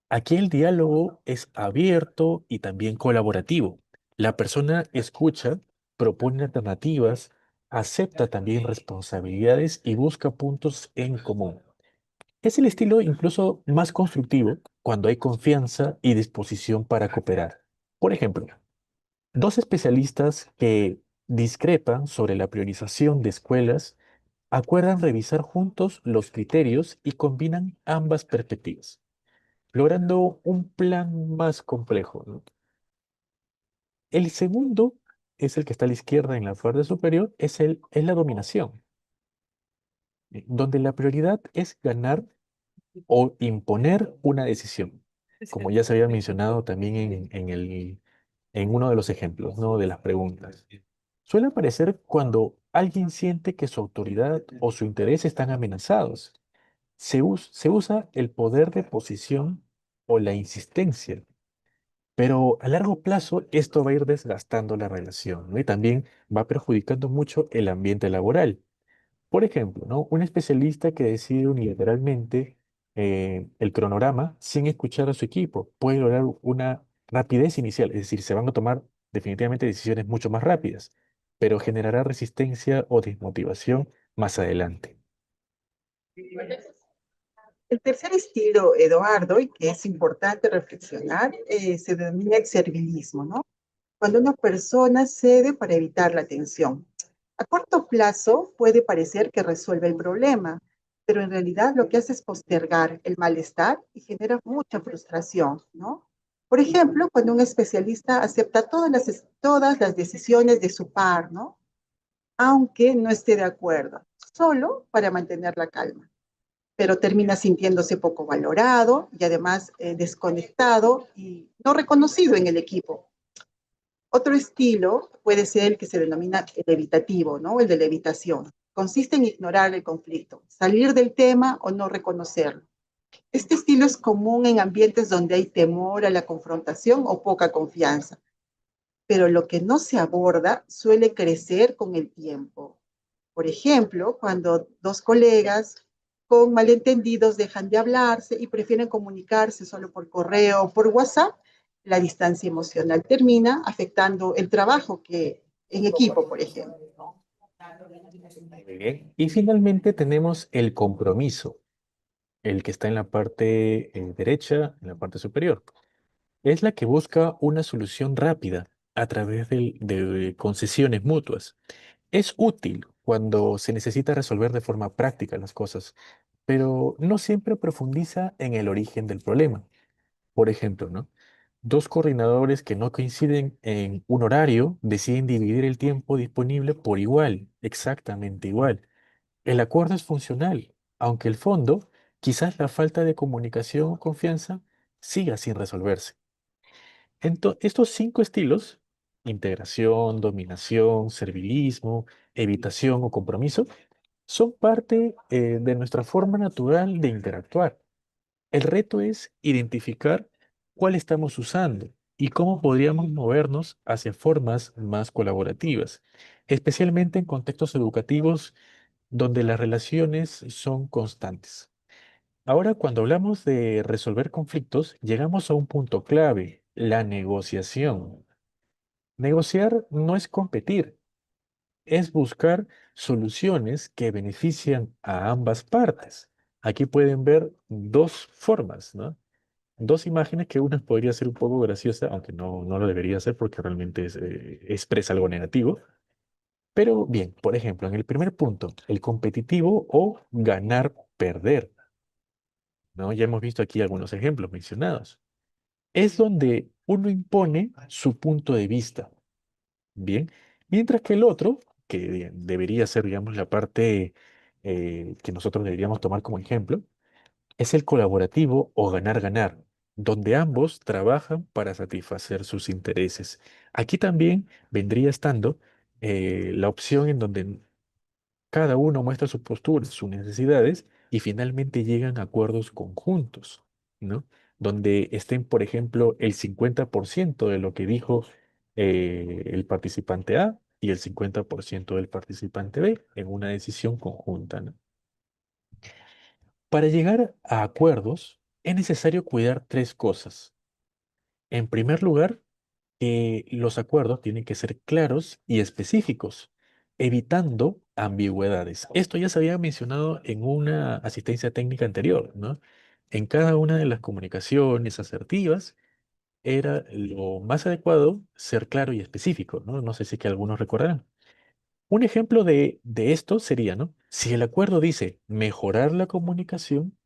Aquí el diálogo es abierto y también colaborativo. La persona escucha, propone alternativas, acepta también responsabilidades y busca puntos en común. Es el estilo incluso más constructivo cuando hay confianza y disposición para cooperar. Por ejemplo, dos especialistas que discrepan sobre la priorización de escuelas acuerdan revisar juntos los criterios y combinan ambas perspectivas, logrando un plan más complejo, ¿no? El segundo es el que está a la izquierda en la parte superior, es la dominación, donde la prioridad es ganar o imponer una decisión, como ya se había mencionado también en uno de los ejemplos, ¿no? De las preguntas. Suele aparecer cuando alguien siente que su autoridad o su interés están amenazados. Se usa el poder de posición o la insistencia, pero a largo plazo esto va a ir desgastando la relación, ¿no? Y también va perjudicando mucho el ambiente laboral. Por ejemplo, ¿no? Un especialista que decide unilateralmente el cronograma sin escuchar a su equipo puede lograr una rapidez inicial, es decir, se van a tomar definitivamente decisiones mucho más rápidas, pero generará resistencia o desmotivación más adelante. El tercer estilo, Eduardo, y que es importante reflexionar, se denomina el servilismo, ¿no? Cuando una persona cede para evitar la tensión. A corto plazo puede parecer que resuelve el problema, pero en realidad lo que hace es postergar el malestar y genera mucha frustración, ¿no? Por ejemplo, cuando un especialista acepta todas las decisiones de su par, ¿no? Aunque no esté de acuerdo, solo para mantener la calma, pero termina sintiéndose poco valorado y además desconectado y no reconocido en el equipo. Otro estilo puede ser el que se denomina el evitativo, ¿no? El de la evitación. Consiste en ignorar el conflicto, salir del tema o no reconocerlo. Este estilo es común en ambientes donde hay temor a la confrontación o poca confianza, pero lo que no se aborda suele crecer con el tiempo. Por ejemplo, cuando dos colegas con malentendidos dejan de hablarse y prefieren comunicarse solo por correo o por WhatsApp, la distancia emocional termina afectando el trabajo que en equipo, por ejemplo. Muy bien. Y finalmente tenemos el compromiso, el que está en la parte derecha, en la parte superior. Es la que busca una solución rápida a través de concesiones mutuas. Es útil cuando se necesita resolver de forma práctica las cosas, pero no siempre profundiza en el origen del problema. Por ejemplo, ¿no? Dos coordinadores que no coinciden en un horario deciden dividir el tiempo disponible por igual, exactamente igual. El acuerdo es funcional, aunque el fondo, quizás la falta de comunicación o confianza, siga sin resolverse. Estos cinco estilos, integración, dominación, servilismo, evitación o compromiso, son parte de nuestra forma natural de interactuar. El reto es identificar cuál estamos usando y cómo podríamos movernos hacia formas más colaborativas, especialmente en contextos educativos donde las relaciones son constantes. Ahora, cuando hablamos de resolver conflictos, llegamos a un punto clave, la negociación. Negociar no es competir, es buscar soluciones que benefician a ambas partes. Aquí pueden ver dos formas, ¿no? Dos imágenes que una podría ser un poco graciosa, aunque no lo debería ser porque realmente expresa algo negativo. Pero bien, por ejemplo, en el primer punto, el competitivo o ganar-perder. ¿no? Ya hemos visto aquí algunos ejemplos mencionados. Es donde uno impone su punto de vista, ¿bien? Mientras que el otro, que debería ser, digamos, la parte que nosotros deberíamos tomar como ejemplo, es el colaborativo o ganar-ganar, donde ambos trabajan para satisfacer sus intereses. Aquí también vendría estando la opción en donde cada uno muestra su postura, sus necesidades y finalmente llegan a acuerdos conjuntos, ¿no? Donde estén, por ejemplo, el 50% de lo que dijo el participante A y el 50% del participante B en una decisión conjunta, ¿no? Para llegar a acuerdos es necesario cuidar tres cosas. En primer lugar, que los acuerdos tienen que ser claros y específicos, evitando ambigüedades. Esto ya se había mencionado en una asistencia técnica anterior, ¿no? En cada una de las comunicaciones asertivas era lo más adecuado ser claro y específico, ¿no? No sé si que algunos recordarán. Un ejemplo de esto sería, ¿no? Si el acuerdo dice mejorar la comunicación,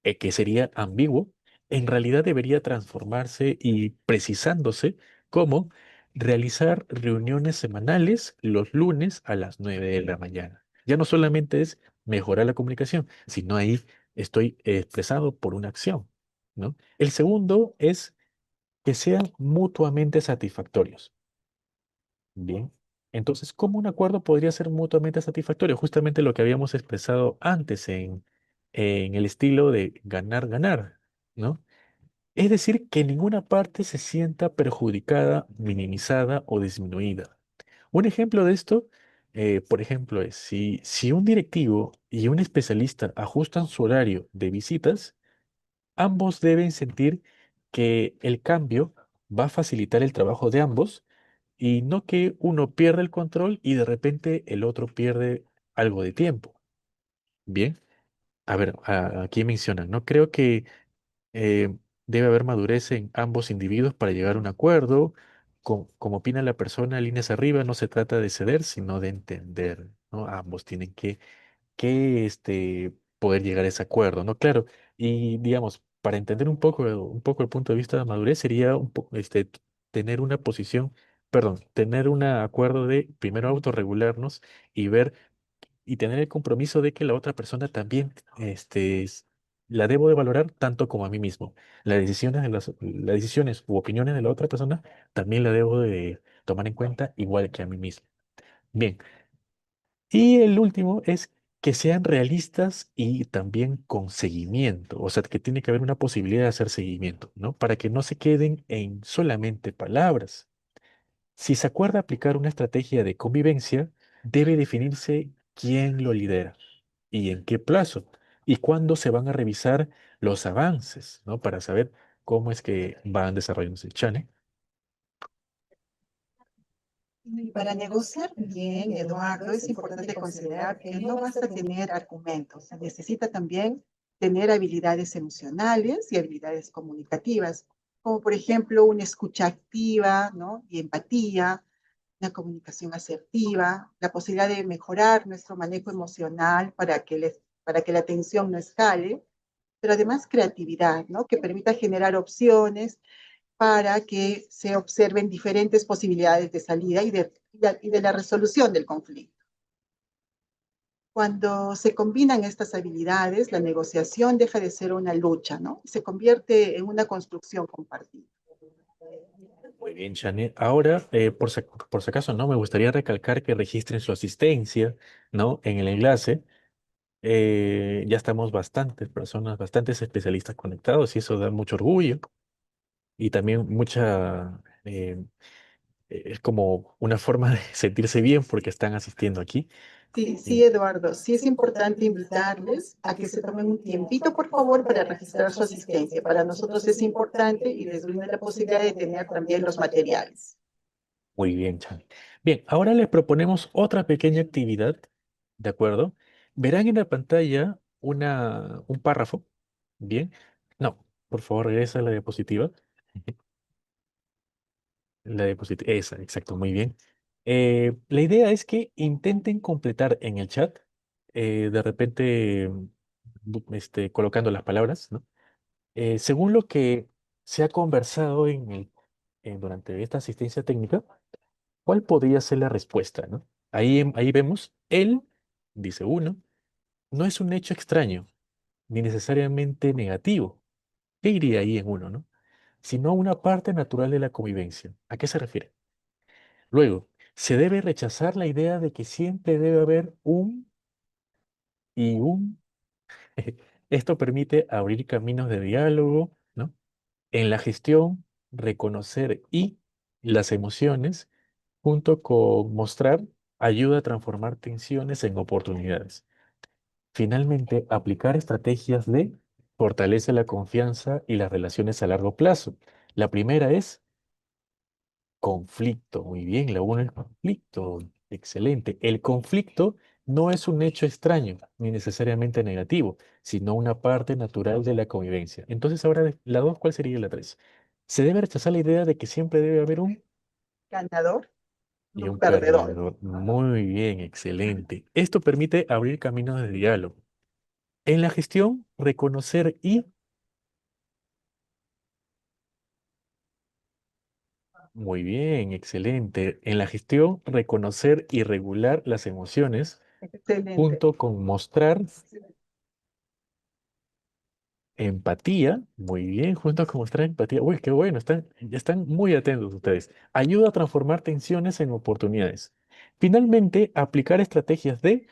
que sería ambiguo, en realidad debería transformarse y precisándose como realizar reuniones semanales los lunes a las 9 de la mañana. Ya no solamente es mejorar la comunicación, sino ahí estoy expresado por una acción, ¿no? El segundo es que sean mutuamente satisfactorios. Bien. Entonces, ¿cómo un acuerdo podría ser mutuamente satisfactorio? Justamente lo que habíamos expresado antes en el estilo de ganar-ganar, ¿no? Es decir, que ninguna parte se sienta perjudicada, minimizada o disminuida. Un ejemplo de esto, por ejemplo, es si un directivo y un especialista ajustan su horario de visitas, ambos deben sentir que el cambio va a facilitar el trabajo de ambos y no que uno pierda el control y de repente el otro pierde algo de tiempo. Bien, a ver, aquí mencionan, ¿no? Creo que debe haber madurez en ambos individuos para llegar a un acuerdo. Como opina la persona, líneas arriba, no se trata de ceder, sino de entender, ¿no? Ambos tienen que poder llegar a ese acuerdo, ¿no? Claro, y digamos, para entender un poco el punto de vista de madurez sería tener una posición, perdón, tener un acuerdo de primero autorregularnos y ver y tener el compromiso de que la otra persona también la debo de valorar tanto como a mí mismo. Las decisiones u opiniones de la otra persona también la debo de tomar en cuenta igual que a mí mismo. Bien, y el último es que sean realistas y también con seguimiento, o sea, que tiene que haber una posibilidad de hacer seguimiento, ¿no? Para que no se queden en solamente palabras. Si se acuerda aplicar una estrategia de convivencia, debe definirse quién lo lidera y en qué plazo y cuándo se van a revisar los avances, ¿no? Para saber cómo es que van desarrollándose el chane. Y para negociar bien, Eduardo, es importante considerar que no basta tener argumentos, se necesita también tener habilidades emocionales y habilidades comunicativas, como por ejemplo una escucha activa, ¿no? Y empatía, una comunicación asertiva, la posibilidad de mejorar nuestro manejo emocional para que la tensión no escale, pero además creatividad, ¿no? Que permita generar opciones para que se observen diferentes posibilidades de salida y de la resolución del conflicto. Cuando se combinan estas habilidades, la negociación deja de ser una lucha, ¿no? Se convierte en una construcción compartida. Muy bien, Chane. Ahora, por si acaso, ¿no? Me gustaría recalcar que registren su asistencia, ¿no? En el enlace. Ya estamos bastantes personas, bastantes especialistas conectados y eso da mucho orgullo y también es como una forma de sentirse bien porque están asistiendo aquí. Sí, sí, Y Eduardo, sí es importante invitarles a que se tomen un tiempito, por favor, para registrar su asistencia. Para nosotros es importante y les brinda la posibilidad de tener también los materiales. muy bien, Chan. Bien, ahora les proponemos otra pequeña actividad, ¿de acuerdo? Verán en la pantalla un párrafo. Bien. No, por favor, regresa a la diapositiva. La diapositiva, esa, exacto, muy bien. La idea es que intenten completar en el chat, de repente. colocando las palabras, ¿no? Según lo que se ha conversado durante esta asistencia técnica, ¿cuál podría ser la respuesta, ¿no? Ahí vemos, él, dice uno, no es un hecho extraño, ni necesariamente negativo. ¿Qué iría ahí en uno, no? Sino una parte natural de la convivencia. ¿A qué se refiere? Luego, se debe rechazar la idea de que siempre debe haber un y un. Esto permite abrir caminos de diálogo, ¿no? En la gestión, reconocer y las emociones, junto con mostrar, ayuda a transformar tensiones en oportunidades. Finalmente, aplicar estrategias de fortalece la confianza y las relaciones a largo plazo. La primera es conflicto. Muy bien, la uno es conflicto. Excelente. El conflicto no es un hecho extraño ni necesariamente negativo, sino una parte natural de la convivencia. Entonces, ahora la dos, ¿cuál sería la tres? Se debe rechazar la idea de que siempre debe haber un Ganador, y un un perdedor. perdedor. Muy bien, excelente. Esto permite abrir caminos de diálogo. En la gestión, reconocer y, muy bien, excelente. En la gestión, reconocer y regular las emociones Excelente. junto con mostrar empatía, muy bien, junto con mostrar empatía. Uy, qué bueno, están muy atentos ustedes. Ayuda a transformar tensiones en oportunidades. Finalmente, aplicar estrategias de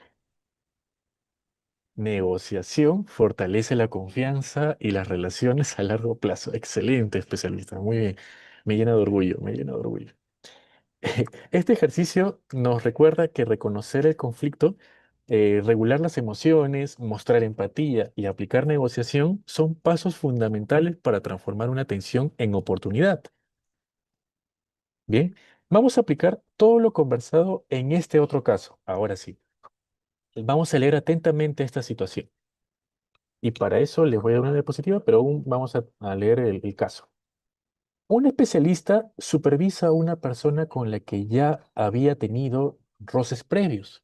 negociación fortalece la confianza y las relaciones a largo plazo. Excelente, especialista, muy bien. Me llena de orgullo, me llena de orgullo. Este ejercicio nos recuerda que reconocer el conflicto, regular las emociones, mostrar empatía y aplicar negociación son pasos fundamentales para transformar una tensión en oportunidad. Bien, vamos a aplicar todo lo conversado en este otro caso. Ahora sí, vamos a leer atentamente esta situación. Y para eso les voy a dar una diapositiva, pero aún vamos a leer el caso. Un especialista supervisa a una persona con la que ya había tenido roces previos.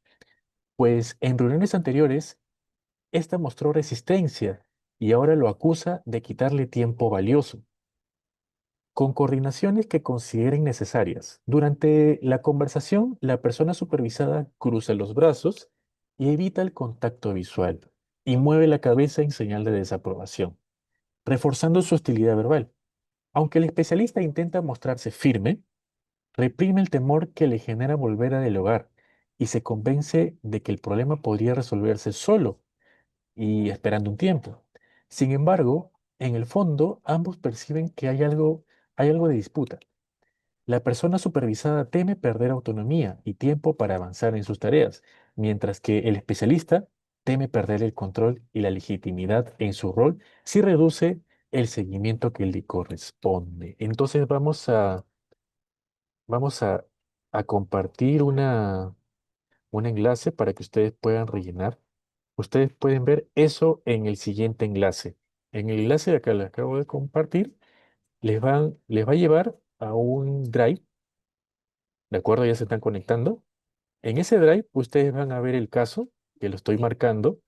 Pues en reuniones anteriores, esta mostró resistencia y ahora lo acusa de quitarle tiempo valioso, con coordinaciones que consideren necesarias. Durante la conversación, la persona supervisada cruza los brazos y evita el contacto visual y mueve la cabeza en señal de desaprobación, reforzando su hostilidad verbal. Aunque el especialista intenta mostrarse firme, reprime el temor que le genera volver a dialogar y se convence de que el problema podría resolverse solo y esperando un tiempo. Sin embargo, en el fondo, ambos perciben que hay algo de disputa. La persona supervisada teme perder autonomía y tiempo para avanzar en sus tareas, mientras que el especialista teme perder el control y la legitimidad en su rol si reduce el seguimiento que le corresponde. Entonces vamos a compartir un enlace para que ustedes puedan rellenar. Ustedes pueden ver eso en el siguiente enlace. En el enlace de acá les acabo de compartir, les va a llevar a un drive, ¿de acuerdo? Ya se están conectando. En ese drive ustedes van a ver el caso, que lo estoy marcando,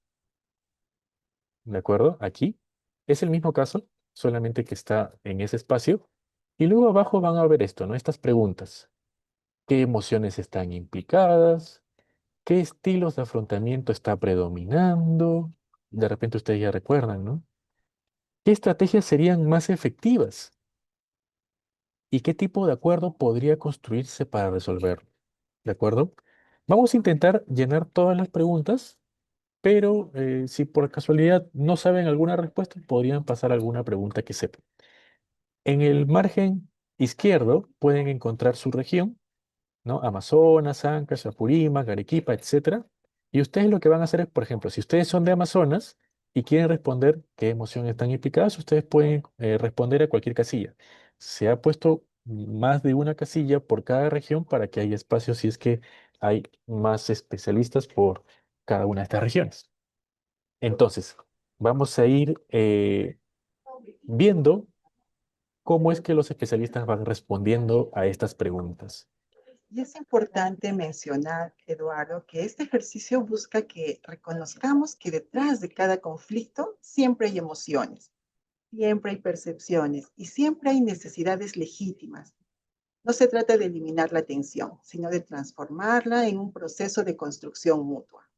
¿de acuerdo? Aquí. Es el mismo caso, solamente que está en ese espacio. Y luego abajo van a ver esto, ¿no? Estas preguntas. ¿Qué emociones están implicadas? ¿Qué estilos de afrontamiento está predominando? De repente ustedes ya recuerdan, ¿no? ¿Qué estrategias serían más efectivas? ¿Y qué tipo de acuerdo podría construirse para resolverlo? ¿De acuerdo? Vamos a intentar llenar todas las preguntas, pero si por casualidad no saben alguna respuesta, podrían pasar alguna pregunta que sepan. En el margen izquierdo pueden encontrar su región, ¿no? Amazonas, Ancash, Apurímac, Arequipa, etcétera. Y ustedes lo que van a hacer es, por ejemplo, si ustedes son de Amazonas y quieren responder qué emociones están implicadas, ustedes pueden responder a cualquier casilla. Se ha puesto más de una casilla por cada región para que haya espacio si es que hay más especialistas por cada una de estas regiones. Entonces, vamos a ir viendo cómo es que los especialistas van respondiendo a estas preguntas. Y es importante mencionar, Eduardo, que este ejercicio busca que reconozcamos que detrás de cada conflicto siempre hay emociones, siempre hay percepciones y siempre hay necesidades legítimas. No se trata de eliminar la tensión, sino de transformarla en un proceso de construcción mutua.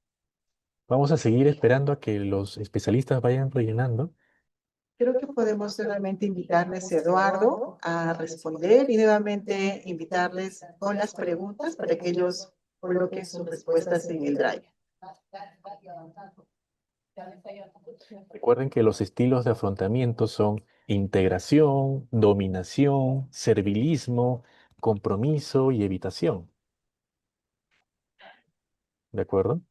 Vamos a seguir esperando a que los especialistas vayan rellenando. Creo que podemos nuevamente invitarles, Eduardo, a responder y nuevamente invitarles con las preguntas para que ellos coloquen sus respuestas en el Drive. Recuerden que los estilos de afrontamiento son integración, dominación, servilismo, compromiso y evitación. ¿De acuerdo?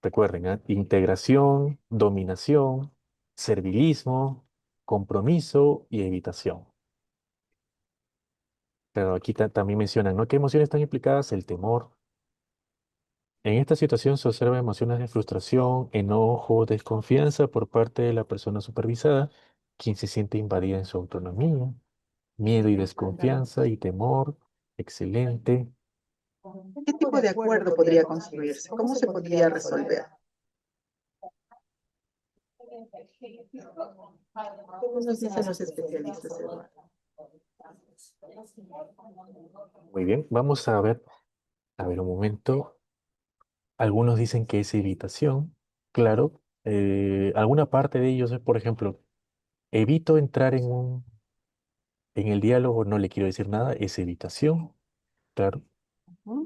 Recuerden, ¿ah? Integración, dominación, servilismo, compromiso y evitación. Pero aquí también mencionan, ¿no? ¿Qué emociones están implicadas? El temor. En esta situación se observan emociones de frustración, enojo, desconfianza por parte de la persona supervisada, quien se siente invadida en su autonomía, miedo y desconfianza y temor. Excelente. ¿Qué tipo de acuerdo podría construirse? ¿Cómo se podría resolver? ¿Qué nos dicen los especialistas, Eduardo? Muy bien, vamos a ver un momento. Algunos dicen que es evitación, claro. Alguna parte de ellos es, por ejemplo, evito entrar en el diálogo, no le quiero decir nada, es evitación, claro. ¿Mm?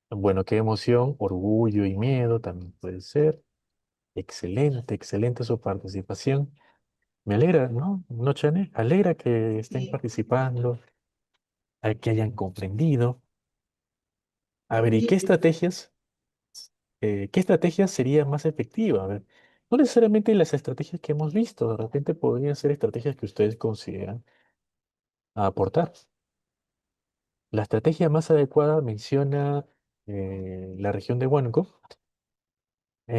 Bueno, qué emoción, orgullo y miedo también puede ser. Excelente, excelente su participación. Me alegra, ¿no? ¿No, Chane? Alegra que estén Sí. participando, que hayan comprendido. A ver, ¿y Y qué estrategias sería más efectiva? A ver, no necesariamente las estrategias que hemos visto, de repente podrían ser estrategias que ustedes consideran aportar. La estrategia más adecuada menciona la región de Huánuco,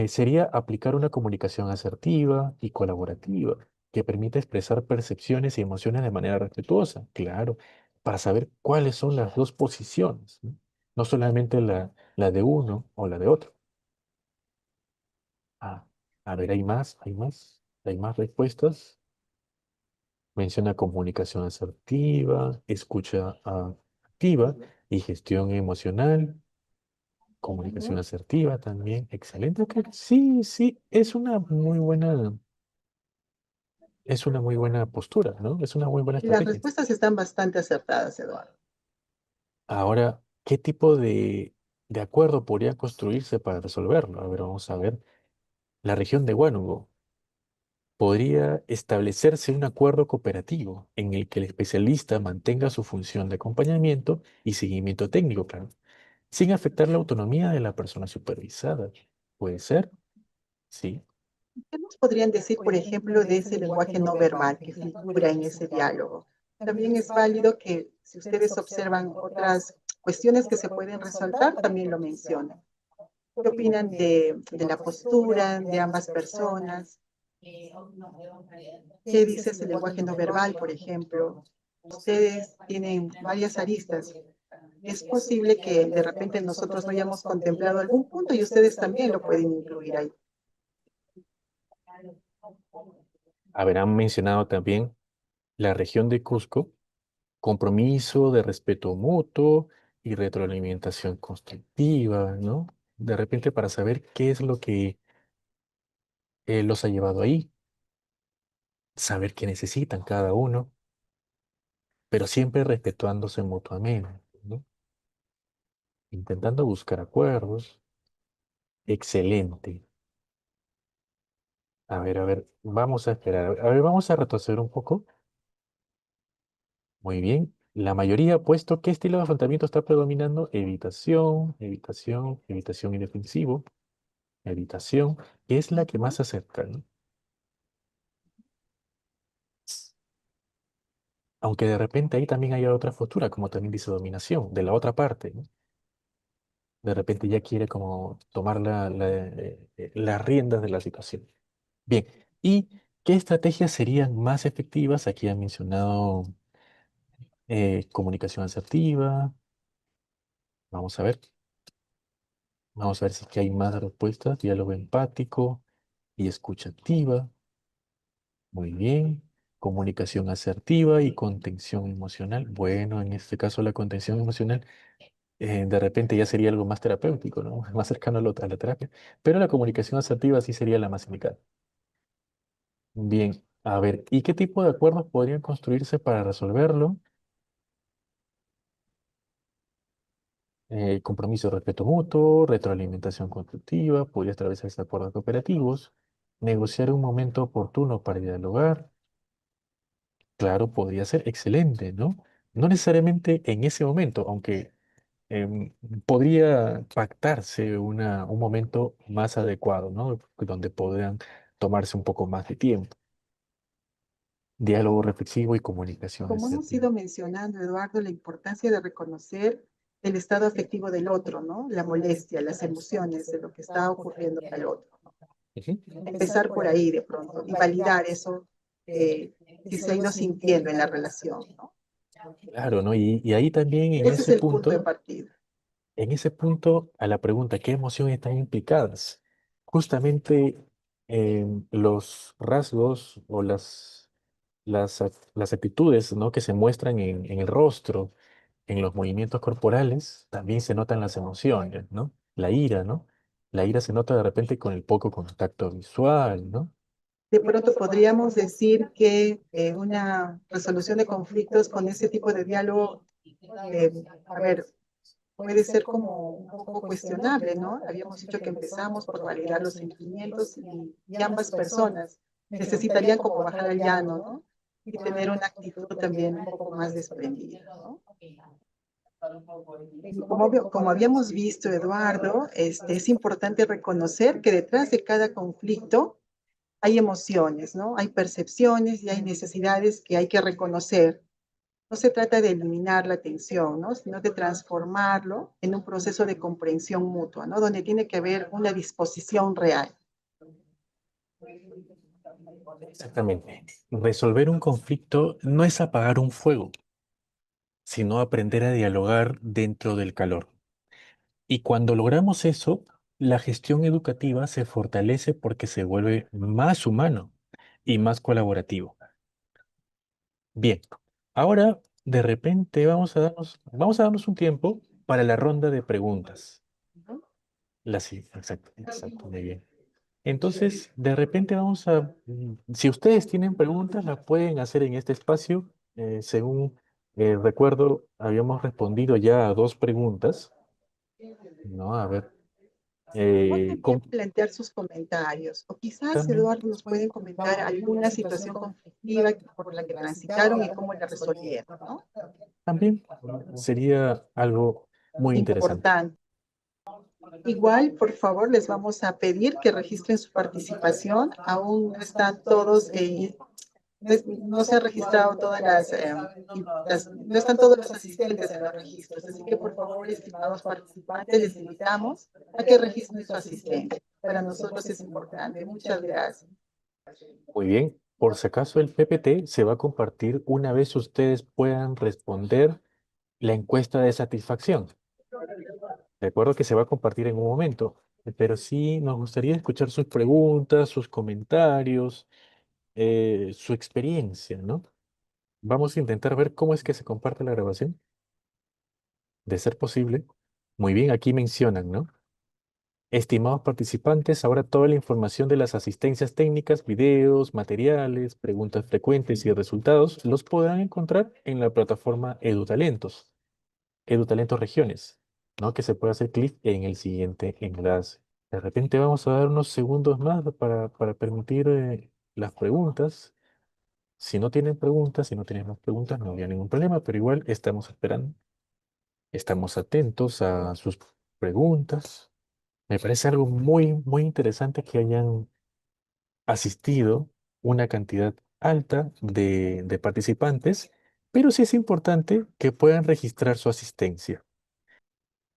sería aplicar una comunicación asertiva y colaborativa que permita expresar percepciones y emociones de manera respetuosa, claro, para saber cuáles son las dos posiciones, ¿no? No solamente la de uno o la de otro. Ah, a ver, hay más respuestas. Menciona comunicación asertiva, escucha activa y gestión emocional. Comunicación asertiva también, excelente. Ok, sí, sí, es una muy buena postura, ¿no? Es una muy buena las estrategia. respuestas están bastante acertadas, Eduardo. Ahora, ¿qué tipo de acuerdo podría construirse para resolverlo? A ver, vamos a ver. La región de Huánugo. Podría establecerse un acuerdo cooperativo en el que el especialista mantenga su función de acompañamiento y seguimiento técnico, claro, sin afectar la autonomía de la persona supervisada. ¿Puede ser? Sí. ¿Qué nos podrían decir, por ejemplo, de ese lenguaje no verbal que figura en ese diálogo? También es válido que si ustedes observan otras cuestiones que se pueden resaltar, también lo mencionan. ¿Qué opinan de la postura de ambas personas? ¿Qué dice ese lenguaje no verbal, por ejemplo? Ustedes tienen varias aristas. Es posible que de repente nosotros no hayamos contemplado algún punto y ustedes también lo pueden incluir ahí. Habrán mencionado también la región de Cusco, compromiso de respeto mutuo y retroalimentación constructiva, ¿no? De repente para saber qué es lo que los ha llevado ahí, saber qué necesitan cada uno, pero siempre respetándose mutuamente, ¿no? Intentando buscar acuerdos. Excelente. A ver, vamos a esperar. A ver, vamos a retroceder un poco. Muy bien. La mayoría ha puesto qué estilo de afrontamiento está predominando. Evitación, evitación, evitación y defensivo. Evitación, que es la que más se acerca, ¿no? Aunque de repente ahí también hay otra postura, como también dice dominación, de la otra parte, ¿no? De repente ya quiere como tomar las riendas de la situación. Bien, ¿y qué estrategias serían más efectivas? Aquí han mencionado Comunicación asertiva. Vamos a ver. Vamos a ver si es que hay más respuestas. Diálogo empático y escucha activa. Muy bien. Comunicación asertiva y contención emocional. Bueno, en este caso la contención emocional de repente ya sería algo más terapéutico, ¿no? Más cercano a la terapia. Pero la comunicación asertiva sí sería la más indicada. Bien, a ver, ¿y qué tipo de acuerdos podrían construirse para resolverlo? Compromiso de respeto mutuo, retroalimentación constructiva, podría establecerse acuerdos cooperativos, negociar un momento oportuno para dialogar. Claro, podría ser excelente, ¿no? No necesariamente en ese momento, aunque em, podría pactarse un momento más adecuado, ¿no? Donde podrían tomarse un poco más de tiempo. Diálogo reflexivo y comunicación Como hemos asertiva. ido mencionando, Eduardo, la importancia de reconocer el estado afectivo del otro, ¿no? La molestia, las emociones de lo que está ocurriendo al otro. Ujú. Empezar por ahí de pronto y validar eso eh, que se ha ido sintiendo en la relación, ¿no? Claro, ¿no? Y ahí también Ese es el punto de partida. en ese punto, a la pregunta, ¿qué emociones están implicadas? Justamente los rasgos o las actitudes, ¿no? que se muestran en el rostro, en los movimientos corporales, también se notan las emociones, ¿no? La ira, ¿no? La ira se nota de repente con el poco contacto visual, ¿no? De pronto podríamos decir que una resolución de conflictos con ese tipo de diálogo, a ver, puede ser como un poco cuestionable, ¿no? Habíamos dicho que empezamos por validar los sentimientos y ambas personas necesitarían como bajar al llano, ¿no? Y tener una actitud también un poco más desprendida, ¿no? Como habíamos visto, Eduardo, es importante reconocer que detrás de cada conflicto hay emociones, ¿no? Hay percepciones y hay necesidades que hay que reconocer. No se trata de eliminar la tensión, ¿no? Sino de transformarlo en un proceso de comprensión mutua, ¿no? Donde tiene que haber una disposición real. Exactamente. Resolver un conflicto no es apagar un fuego, sino aprender a dialogar dentro del calor. Y cuando logramos eso, la gestión educativa se fortalece porque se vuelve más humano y más colaborativo. Bien, ahora de repente vamos a darnos un tiempo para la ronda de preguntas. ¿No? Sí, exacto, exacto, muy bien. Entonces, de repente si ustedes tienen preguntas, las pueden hacer en este espacio. Según recuerdo, habíamos respondido ya a dos preguntas, ¿no? A ver, O eh, también com- plantear sus comentarios. O quizás, también, Eduardo, nos pueden comentar alguna situación conflictiva por la que transitaron y cómo la resolvieron, ¿no? también sería algo muy interesante. Importante. Igual, por favor, les vamos a pedir que registren su participación. Aún no están todos, no se han registrado todas no están todos los asistentes en los registros. Así que, por favor, estimados participantes, les invitamos a que registren su asistencia. Para nosotros es importante. Muchas gracias. Muy bien, por si acaso el PPT se va a compartir una vez ustedes puedan responder la encuesta de satisfacción. Recuerdo que se va a compartir en un momento, pero sí nos gustaría escuchar sus preguntas, sus comentarios, su experiencia, ¿no? Vamos a intentar ver cómo es que se comparte la grabación, de ser posible. Muy bien, aquí mencionan, ¿no? Estimados participantes, ahora toda la información de las asistencias técnicas, videos, materiales, preguntas frecuentes y resultados los podrán encontrar en la plataforma EduTalentos, EduTalentos Regiones, ¿no? Que se puede hacer clic en el siguiente enlace. De repente vamos a dar unos segundos más para permitir las preguntas. Si no tienen preguntas, si no tienen más preguntas, no habría ningún problema, pero igual estamos esperando, estamos atentos a sus preguntas. Me parece algo muy interesante que hayan asistido una cantidad alta de participantes, pero sí es importante que puedan registrar su asistencia.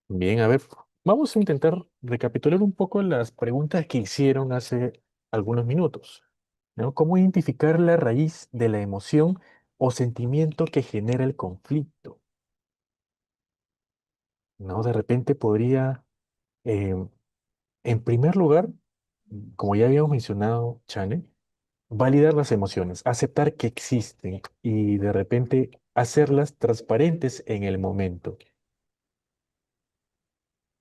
Bien, a ver, vamos a intentar recapitular un poco las preguntas que hicieron hace algunos minutos, ¿no? ¿Cómo identificar la raíz de la emoción o sentimiento que genera el conflicto, ¿no? De repente podría, em, en primer lugar, como ya habíamos mencionado, Chane, validar las emociones, aceptar que existen y de repente hacerlas transparentes en el momento.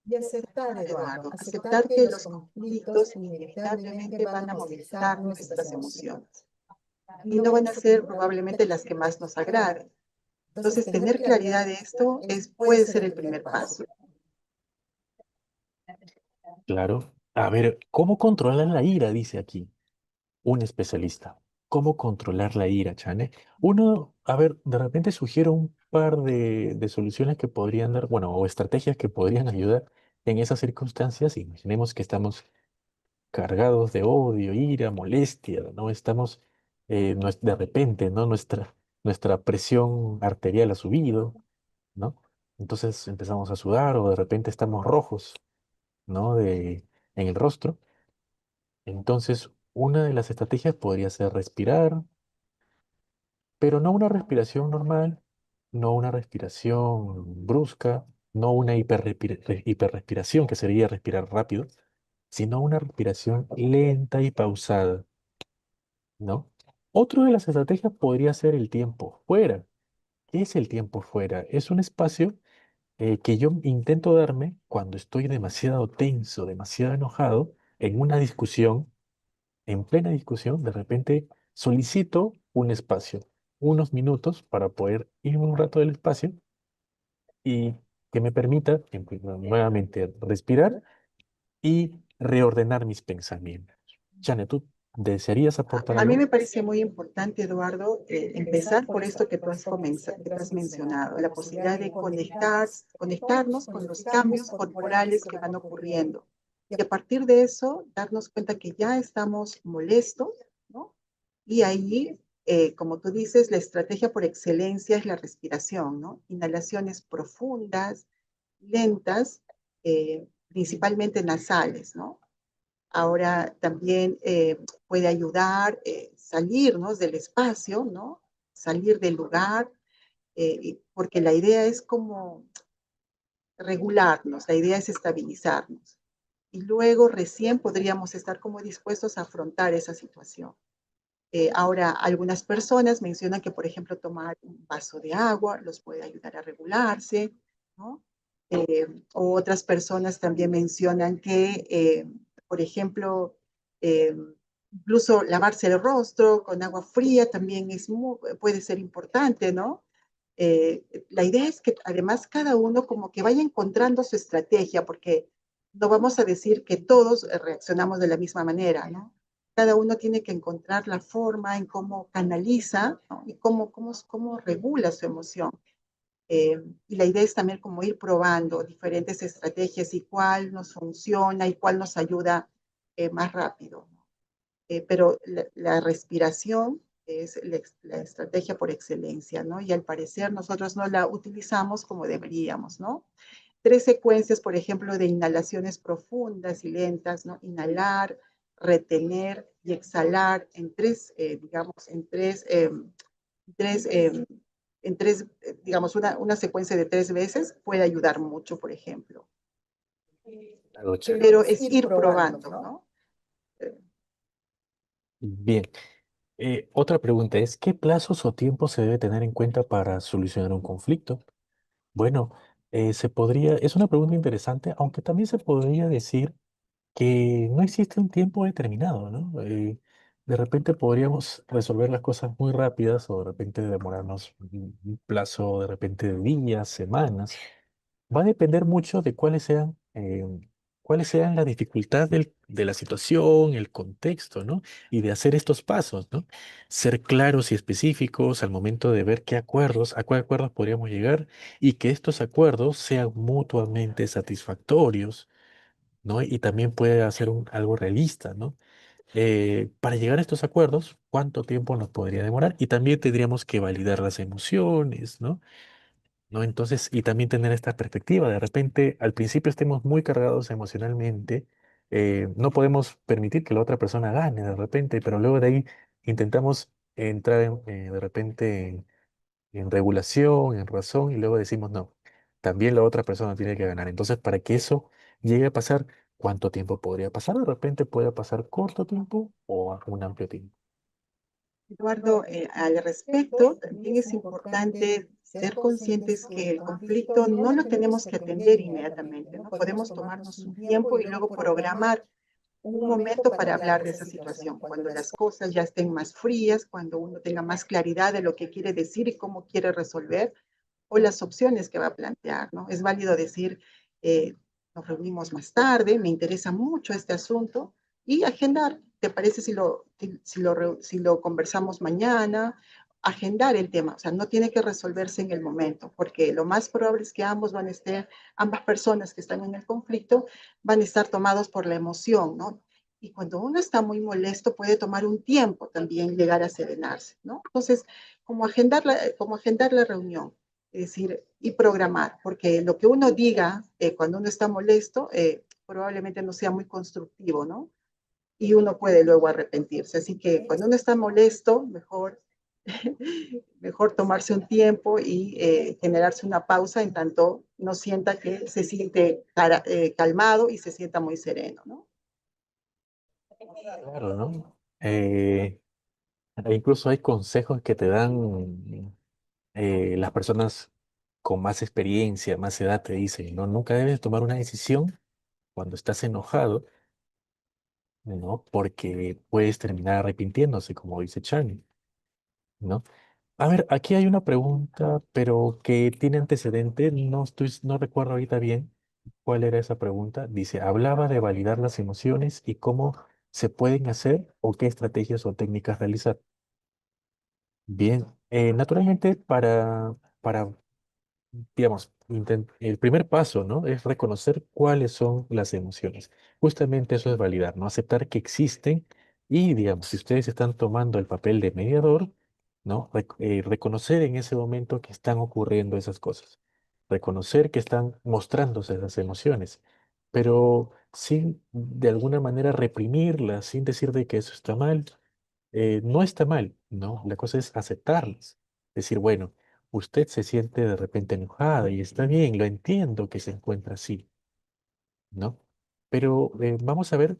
Y aceptar, Eduardo, Eduardo, aceptar aceptar que que los los conflictos conflictos inevitablemente inevitablemente van a van a movilizar movilizar nuestras nuestras emociones emociones y y no no van van a a ser ser probablemente probablemente las las que que más más nos nos agraden. agraden. Entonces, Entonces, tener tener claridad claridad de de esto esto puede puede ser ser el el primer primer paso. paso. Claro. A ver, ¿cómo controlar la ira? Dice aquí un especialista. ¿Cómo controlar la ira, Chane? Uno, a ver, de repente sugiero un par de soluciones que podrían dar, bueno, o estrategias que podrían ayudar en esas circunstancias. Imaginemos que estamos cargados de odio, ira, molestia, ¿no? Estamos, de repente, ¿no? Nuestra presión arterial ha subido, ¿no? Entonces empezamos a sudar o de repente estamos rojos, ¿no? En el rostro. Entonces, una de las estrategias podría ser respirar, pero no una respiración normal, no una respiración brusca, no una hiperrespiración, que sería respirar rápido, sino una respiración lenta y pausada, ¿no? Otra de las estrategias podría ser el tiempo fuera. ¿Qué es el tiempo fuera? Es un espacio que yo intento darme cuando estoy demasiado tenso, demasiado enojado, en una discusión, en plena discusión, de repente solicito un espacio, unos minutos para poder irme un rato del espacio y que me permita nuevamente respirar y reordenar mis pensamientos. Janet, ¿tú desearías aportar A mí algo? me parece muy importante, Eduardo, empezar por esto que tú que tú has mencionado, la posibilidad de conectarnos con los cambios corporales que van ocurriendo. Y a partir de eso, darnos cuenta que ya estamos molestos, ¿no? Y ahí, como tú dices, la estrategia por excelencia es la respiración, ¿no? Inhalaciones profundas, lentas, principalmente nasales, ¿no? Ahora también puede ayudar salirnos del espacio, ¿no? Salir del lugar, porque la idea es como regularnos, la idea es estabilizarnos. Y luego recién podríamos estar como dispuestos a afrontar esa situación. Ahora, algunas personas mencionan que, por ejemplo, tomar un vaso de agua los puede ayudar a regularse, ¿no? O otras personas también mencionan que, por ejemplo, eh, incluso lavarse el rostro con agua fría también puede ser importante, ¿no? La idea es que además cada uno como que vaya encontrando su estrategia, porque no vamos a decir que todos reaccionamos de la misma manera, ¿no? Cada uno tiene que encontrar la forma en cómo canaliza, ¿no? Y cómo regula su emoción. Y la idea es también como ir probando diferentes estrategias y cuál nos funciona y cuál nos ayuda más rápido. ¿No? Pero la respiración es la estrategia por excelencia, ¿no? Y al parecer nosotros no la utilizamos como deberíamos, ¿no? Tres secuencias, por ejemplo, de inhalaciones profundas y lentas, ¿no? Inhalar, retener y exhalar en tres, digamos, tres, en tres digamos, una secuencia de 3 veces puede ayudar mucho, por ejemplo. Claro, Chane. pero Pero es es ir ir probando, probando, ¿no? ¿no? Eh, Bien. Otra pregunta es, ¿qué plazos o tiempos se debe tener en cuenta para solucionar un conflicto? Bueno, es una pregunta interesante, aunque también se podría decir que no existe un tiempo determinado, ¿no? De repente podríamos resolver las cosas muy rápidas o de repente demorarnos un plazo de repente de días, semanas. Va a depender mucho de cuáles sean la dificultad de la situación, el contexto, ¿no? Y de hacer estos pasos, ¿no? Ser claros y específicos al momento de ver a qué acuerdos podríamos llegar y que estos acuerdos sean mutuamente satisfactorios, ¿no? Y también puede hacer algo realista, ¿no? Para llegar a estos acuerdos, ¿cuánto tiempo nos podría demorar? Y también tendríamos que validar las emociones, ¿no? ¿No? Entonces, y también tener esta perspectiva, de repente al principio estemos muy cargados emocionalmente, no podemos permitir que la otra persona gane de repente, pero luego de ahí intentamos entrar de repente en regulación, en razón, y luego decimos no, también la otra persona tiene que ganar. Entonces, para que eso llegue a pasar, ¿cuánto tiempo podría pasar? De repente puede pasar corto tiempo o a un amplio tiempo. Eduardo, al respecto, también es importante ser conscientes que el conflicto no lo tenemos que atender inmediatamente, ¿no? Podemos tomarnos un tiempo y luego programar un momento para hablar de esa situación, cuando las cosas ya estén más frías, cuando uno tenga más claridad de lo que quiere decir y cómo quiere resolver, o las opciones que va a plantear, ¿no? Es válido decir, nos reunimos más tarde, me interesa mucho este asunto, y agendar, ¿te parece si lo conversamos mañana? Agendar el tema, o sea, no tiene que resolverse en el momento, porque lo más probable es que ambas personas que están en el conflicto van a estar tomados por la emoción, ¿no? Y cuando uno está muy molesto puede tomar un tiempo también llegar a serenarse, ¿no? Entonces, como agendar la reunión, es decir, y programar, porque lo que uno diga cuando uno está molesto probablemente no sea muy constructivo, ¿no? Y uno puede luego arrepentirse. Así que cuando uno está molesto, mejor tomarse un tiempo y generarse una pausa en tanto no sienta que se siente calmado y se sienta muy sereno, ¿no? Claro, ¿no? E incluso hay consejos que te dan las personas con más experiencia, más edad, te dicen, ¿no? Nunca debes tomar una decisión cuando estás enojado, ¿no? Porque puedes terminar arrepintiéndose, como dice Chani, ¿no? A ver, aquí hay una pregunta, pero que tiene antecedente, no recuerdo ahorita bien cuál era esa pregunta. Dice, hablaba de validar las emociones y cómo se pueden hacer o qué estrategias o técnicas realizar. Bien, naturalmente para digamos, el primer paso, ¿no? Es reconocer cuáles son las emociones. Justamente eso es validar, ¿no? Aceptar que existen y, digamos, si ustedes están tomando el papel de mediador, ¿no? Reconocer en ese momento que están ocurriendo esas cosas. Reconocer que están mostrándose esas emociones, pero sin de alguna manera reprimirlas, sin decir de que eso está mal. No está mal, ¿no? La cosa es aceptarlas. Decir, bueno, usted se siente de repente enojada y está bien, lo entiendo que se encuentra así, ¿no? Pero vamos a ver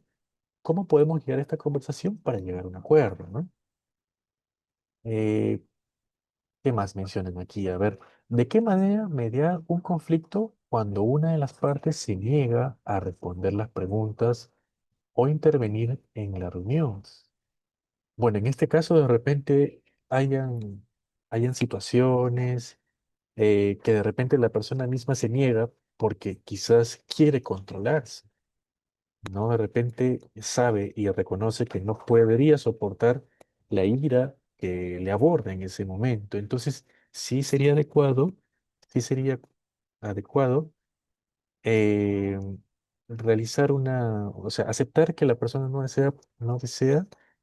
cómo podemos llegar a esta conversación para llegar a un acuerdo, ¿no? Eh, ¿Qué más mencionan aquí? A ver, ¿de qué manera mediar un conflicto cuando una de las partes se niega a responder las preguntas o intervenir en la reunión? Bueno, en este caso de repente hayan situaciones que de repente la persona misma se niega porque quizás quiere controlarse, ¿no? De repente sabe y reconoce que no podría soportar la ira que le aborda en ese momento. Entonces, sí sería adecuado eh, realizar o sea, aceptar que la persona no desea,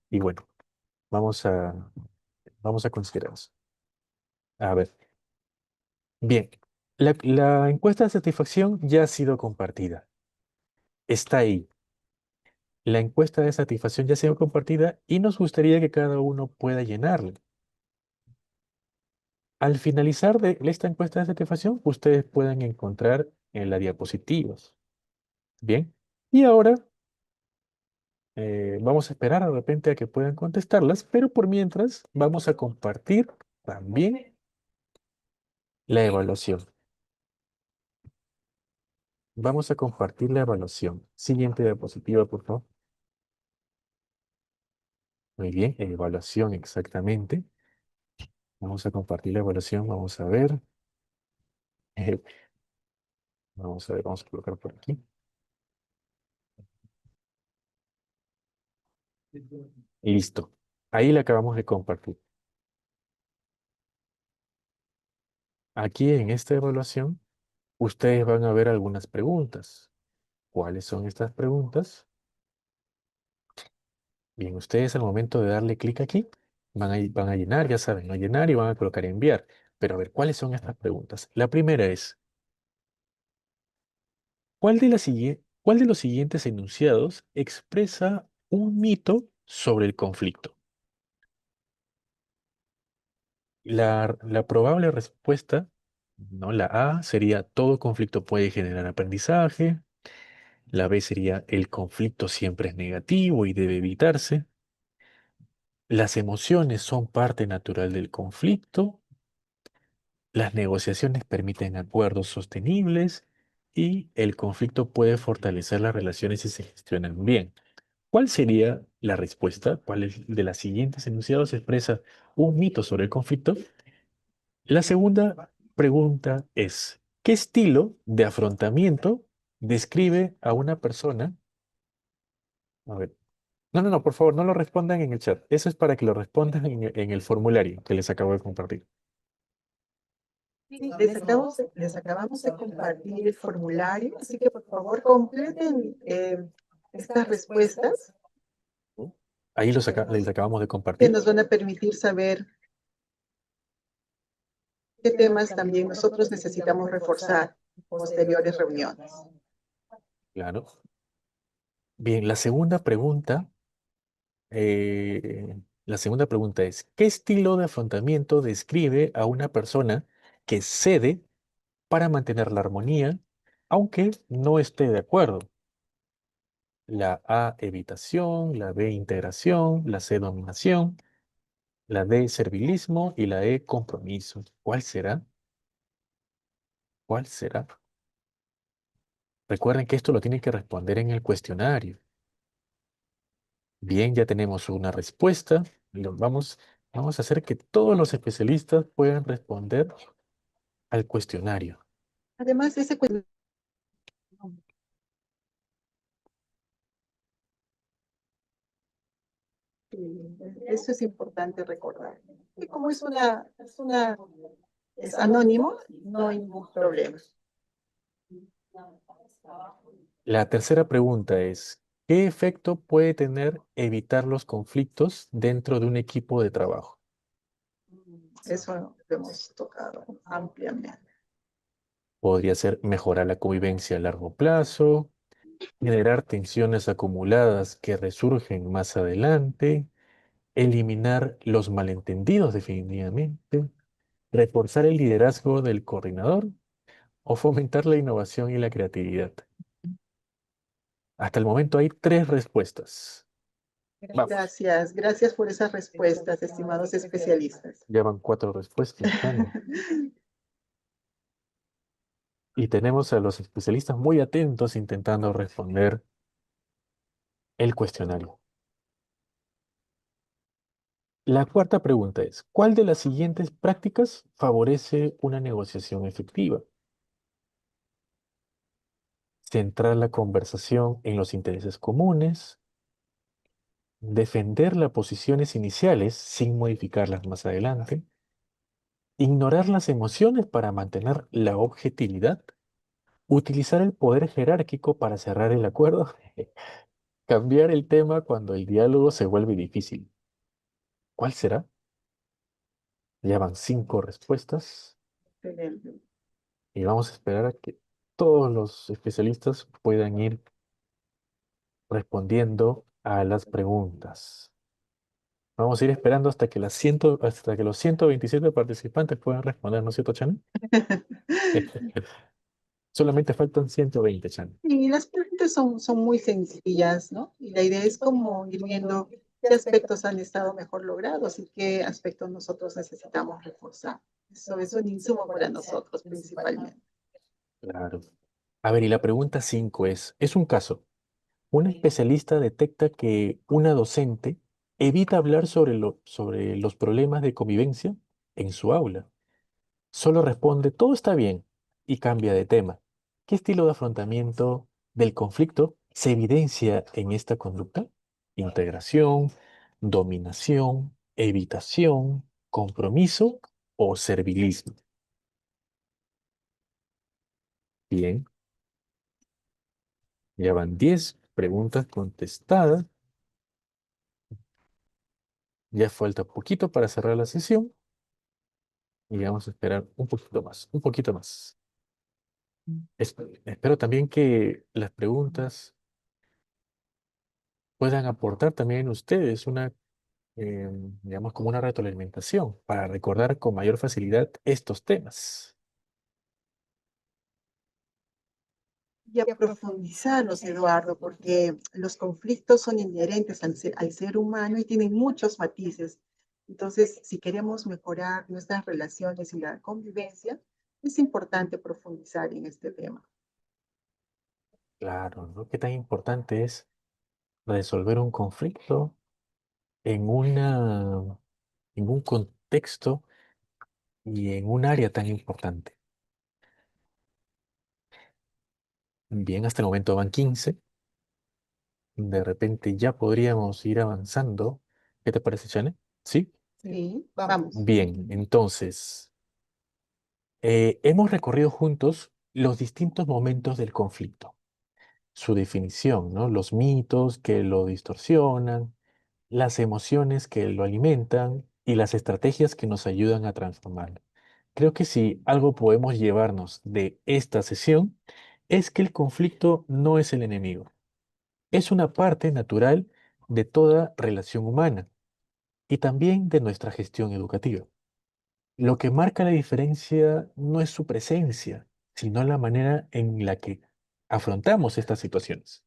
y bueno, vamos a, vamos a considerar eso. A ver, bien, la encuesta de satisfacción ya ha sido compartida. Está ahí. La encuesta de satisfacción ya ha sido compartida y nos gustaría que cada uno pueda llenarla. Al finalizar de esta encuesta de satisfacción, ustedes pueden encontrar en las diapositivas. Bien, y ahora vamos a esperar de repente a que puedan contestarlas, pero por mientras vamos a compartir también la evaluación. Vamos a compartir la evaluación. Siguiente diapositiva, por favor. Muy bien, evaluación exactamente. Vamos a compartir la evaluación, vamos a ver. Eh, vamos a ver, vamos a colocar por aquí. Y listo. Ahí la acabamos de compartir. Aquí en esta evaluación, ustedes van a ver algunas preguntas. ¿Cuáles son estas preguntas? Bien, ustedes al momento de darle clic aquí, van a llenar, ya saben, no llenar y van a colocar enviar. Pero a ver, ¿cuáles son estas preguntas? La primera es, ¿cuál de los siguientes enunciados expresa un mito sobre el conflicto? La probable respuesta, ¿no? La A sería todo conflicto puede generar aprendizaje. La B sería el conflicto siempre es negativo y debe evitarse. Las emociones son parte natural del conflicto. Las negociaciones permiten acuerdos sostenibles y el conflicto puede fortalecer las relaciones si se gestionan bien. ¿Cuál sería la respuesta? De las siguientes enunciados expresa un mito sobre el conflicto? La segunda pregunta es, ¿qué estilo de afrontamiento describe a una persona? A ver, no, por favor, no lo respondan en el chat. Eso es para que lo respondan en el formulario que les acabo de compartir. Sí, les acabamos de compartir el formulario, así que por favor completen estas respuestas ¿No? Ahí les acabamos de que compartir. nos van a permitir saber qué temas también nosotros necesitamos reforzar en posteriores reuniones. Claro. Bien, la segunda pregunta es, ¿qué estilo de afrontamiento describe a una persona que cede para mantener la armonía, aunque no esté de acuerdo? La A, evitación, la B, integración, la C, dominación, la D, servilismo y la E, compromiso. ¿Cuál será? ¿Cuál será? Recuerden que esto lo tienen que responder en el cuestionario. Bien, ya tenemos una respuesta. Vamos a hacer que todos los especialistas puedan responder al cuestionario. Además, ese cuestionario, eso es importante recordar. Y como es anónimo, no hay ningún problema. La tercera pregunta es, ¿qué efecto puede tener evitar los conflictos dentro de un equipo de trabajo? Eso lo hemos tocado ampliamente. Podría ser mejorar la convivencia a largo plazo, generar tensiones acumuladas que resurgen más adelante, eliminar los malentendidos definitivamente, reforzar el liderazgo del coordinador o fomentar la innovación y la creatividad. Hasta el momento hay tres respuestas. Vamos, Gracias por esas respuestas, estimados especialistas. ya van cuatro respuestas, Chani. Y tenemos a los especialistas muy atentos intentando responder el cuestionario. La cuarta pregunta es, ¿cuál de las siguientes prácticas favorece una negociación efectiva? Centrar la conversación en los intereses comunes, defender las posiciones iniciales sin modificarlas más adelante, ignorar las emociones para mantener la objetividad, utilizar el poder jerárquico para cerrar el acuerdo, cambiar el tema cuando el diálogo se vuelve difícil. ¿Cuál será? Ya van cinco respuestas Excelente. y vamos a esperar a que todos los especialistas puedan ir respondiendo a las preguntas. Vamos a ir esperando hasta que los 127 participantes puedan responder, ¿no es cierto, Chan? Solamente faltan 120, Chan. Y las preguntas son muy sencillas, ¿no? Y la idea es como ir viendo qué aspectos han estado mejor logrados y qué aspectos nosotros necesitamos reforzar. Eso es un insumo para nosotros principalmente. Claro. A ver, y la pregunta 5 es un caso. Un especialista detecta que una docente evita hablar sobre los problemas de convivencia en su aula. Solo responde, todo está bien, y cambia de tema. ¿Qué estilo de afrontamiento del conflicto se evidencia en esta conducta? Integración, dominación, evitación, compromiso o servilismo. Bien, ya van 10 preguntas contestadas. Ya falta poquito para cerrar la sesión y vamos a esperar un poquito más, un poquito más. Espero también que las preguntas puedan aportar también ustedes una digamos, como una retroalimentación para recordar con mayor facilidad estos temas. Y a profundizarlos, Eduardo, porque los conflictos son inherentes al ser humano y tienen muchos matices. Entonces, si queremos mejorar nuestras relaciones y la convivencia, es importante profundizar en este tema. Claro, ¿no? Qué tan importante es resolver un conflicto en en un contexto y en un área tan importante. Bien, hasta el momento van 15. De repente ya podríamos ir avanzando. ¿Qué te parece, Chane? ¿Sí? Sí, vamos. Bien, entonces, hemos recorrido juntos los distintos momentos del conflicto, su definición, ¿no? Los mitos que lo distorsionan, las emociones que lo alimentan y las estrategias que nos ayudan a transformarlo. Creo que si algo podemos llevarnos de esta sesión es que el conflicto no es el enemigo, es una parte natural de toda relación humana y también de nuestra gestión educativa. Lo que marca la diferencia no es su presencia, sino la manera en la que afrontamos estas situaciones.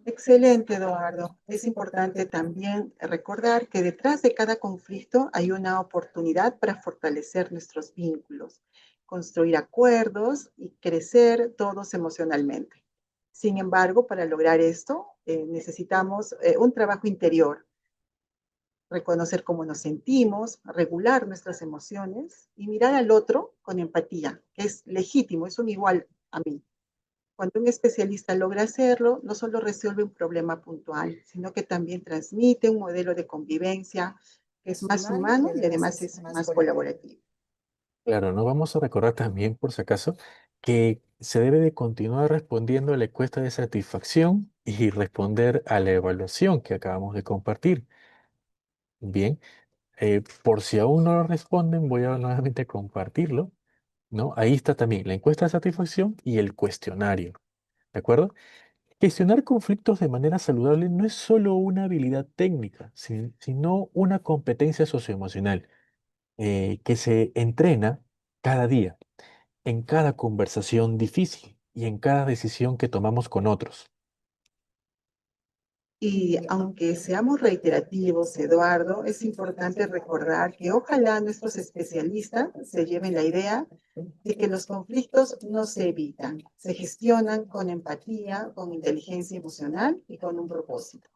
Excelente, Eduardo. Es importante también recordar que detrás de cada conflicto hay una oportunidad para fortalecer nuestros vínculos, construir acuerdos y crecer todos emocionalmente. Sin embargo, para lograr esto, necesitamos un trabajo interior, reconocer cómo nos sentimos, regular nuestras emociones y mirar al otro con empatía, que es legítimo, es un igual a mí. Cuando un especialista logra hacerlo, no solo resuelve un problema puntual, sino que también transmite un modelo de convivencia que es más humano y además es más colaborativo. Claro, no vamos a recordar también, por si acaso, que se debe de continuar respondiendo a la encuesta de satisfacción y responder a la evaluación que acabamos de compartir. Bien, por si aún no lo responden, voy a nuevamente compartirlo, ¿no? Ahí está también la encuesta de satisfacción y el cuestionario, ¿de acuerdo? Gestionar conflictos de manera saludable no es solo una habilidad técnica, sino una competencia socioemocional que se entrena cada día, en cada conversación difícil y en cada decisión que tomamos con otros. Y aunque seamos reiterativos, Eduardo, es importante recordar que ojalá nuestros especialistas se lleven la idea de que los conflictos no se evitan, se gestionan con empatía, con inteligencia emocional y con un propósito.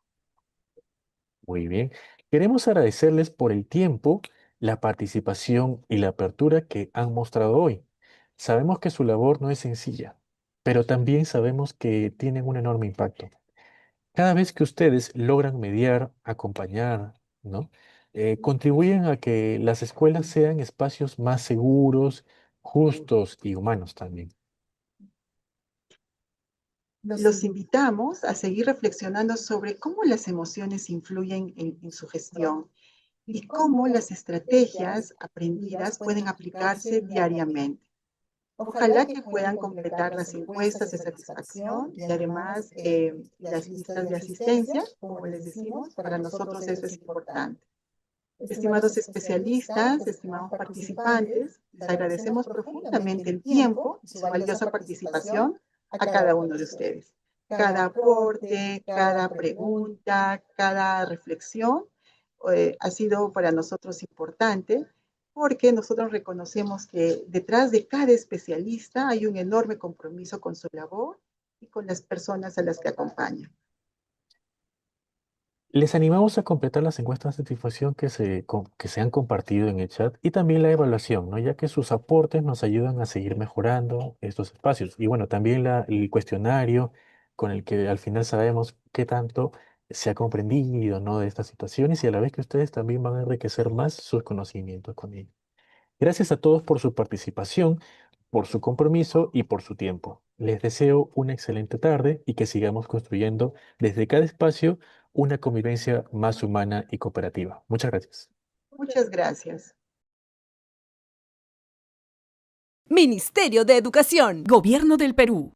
Muy bien. Queremos agradecerles por el tiempo, la participación y la apertura que han mostrado hoy. Sabemos que su labor no es sencilla, pero también sabemos que tienen un enorme impacto. Cada vez que ustedes logran mediar, acompañar, ¿no? Contribuyen a que las escuelas sean espacios más seguros, justos y humanos también. Los invitamos a seguir reflexionando sobre cómo las emociones influyen en su gestión y cómo las estrategias aprendidas pueden aplicarse diariamente. Ojalá que puedan completar las encuestas de satisfacción y además las listas de asistencia, como les decimos, para nosotros eso es importante. Estimados especialistas, estimados participantes, les agradecemos profundamente el tiempo y su valiosa participación a cada uno de ustedes. Cada aporte, cada pregunta, cada reflexión ha sido para nosotros importante porque nosotros reconocemos que detrás de cada especialista hay un enorme compromiso con su labor y con las personas a las que acompaña. Les animamos a completar las encuestas de satisfacción que se han compartido en el chat y también la evaluación, ¿no? Ya que sus aportes nos ayudan a seguir mejorando estos espacios. Y bueno, también el cuestionario con el que al final sabemos qué tanto se ha comprendido, ¿no? De estas situaciones y a la vez que ustedes también van a enriquecer más sus conocimientos con ello. Gracias a todos por su participación, por su compromiso y por su tiempo. Les deseo una excelente tarde y que sigamos construyendo desde cada espacio una convivencia más humana y cooperativa. Muchas gracias. Muchas gracias. Ministerio de Educación, Gobierno del Perú.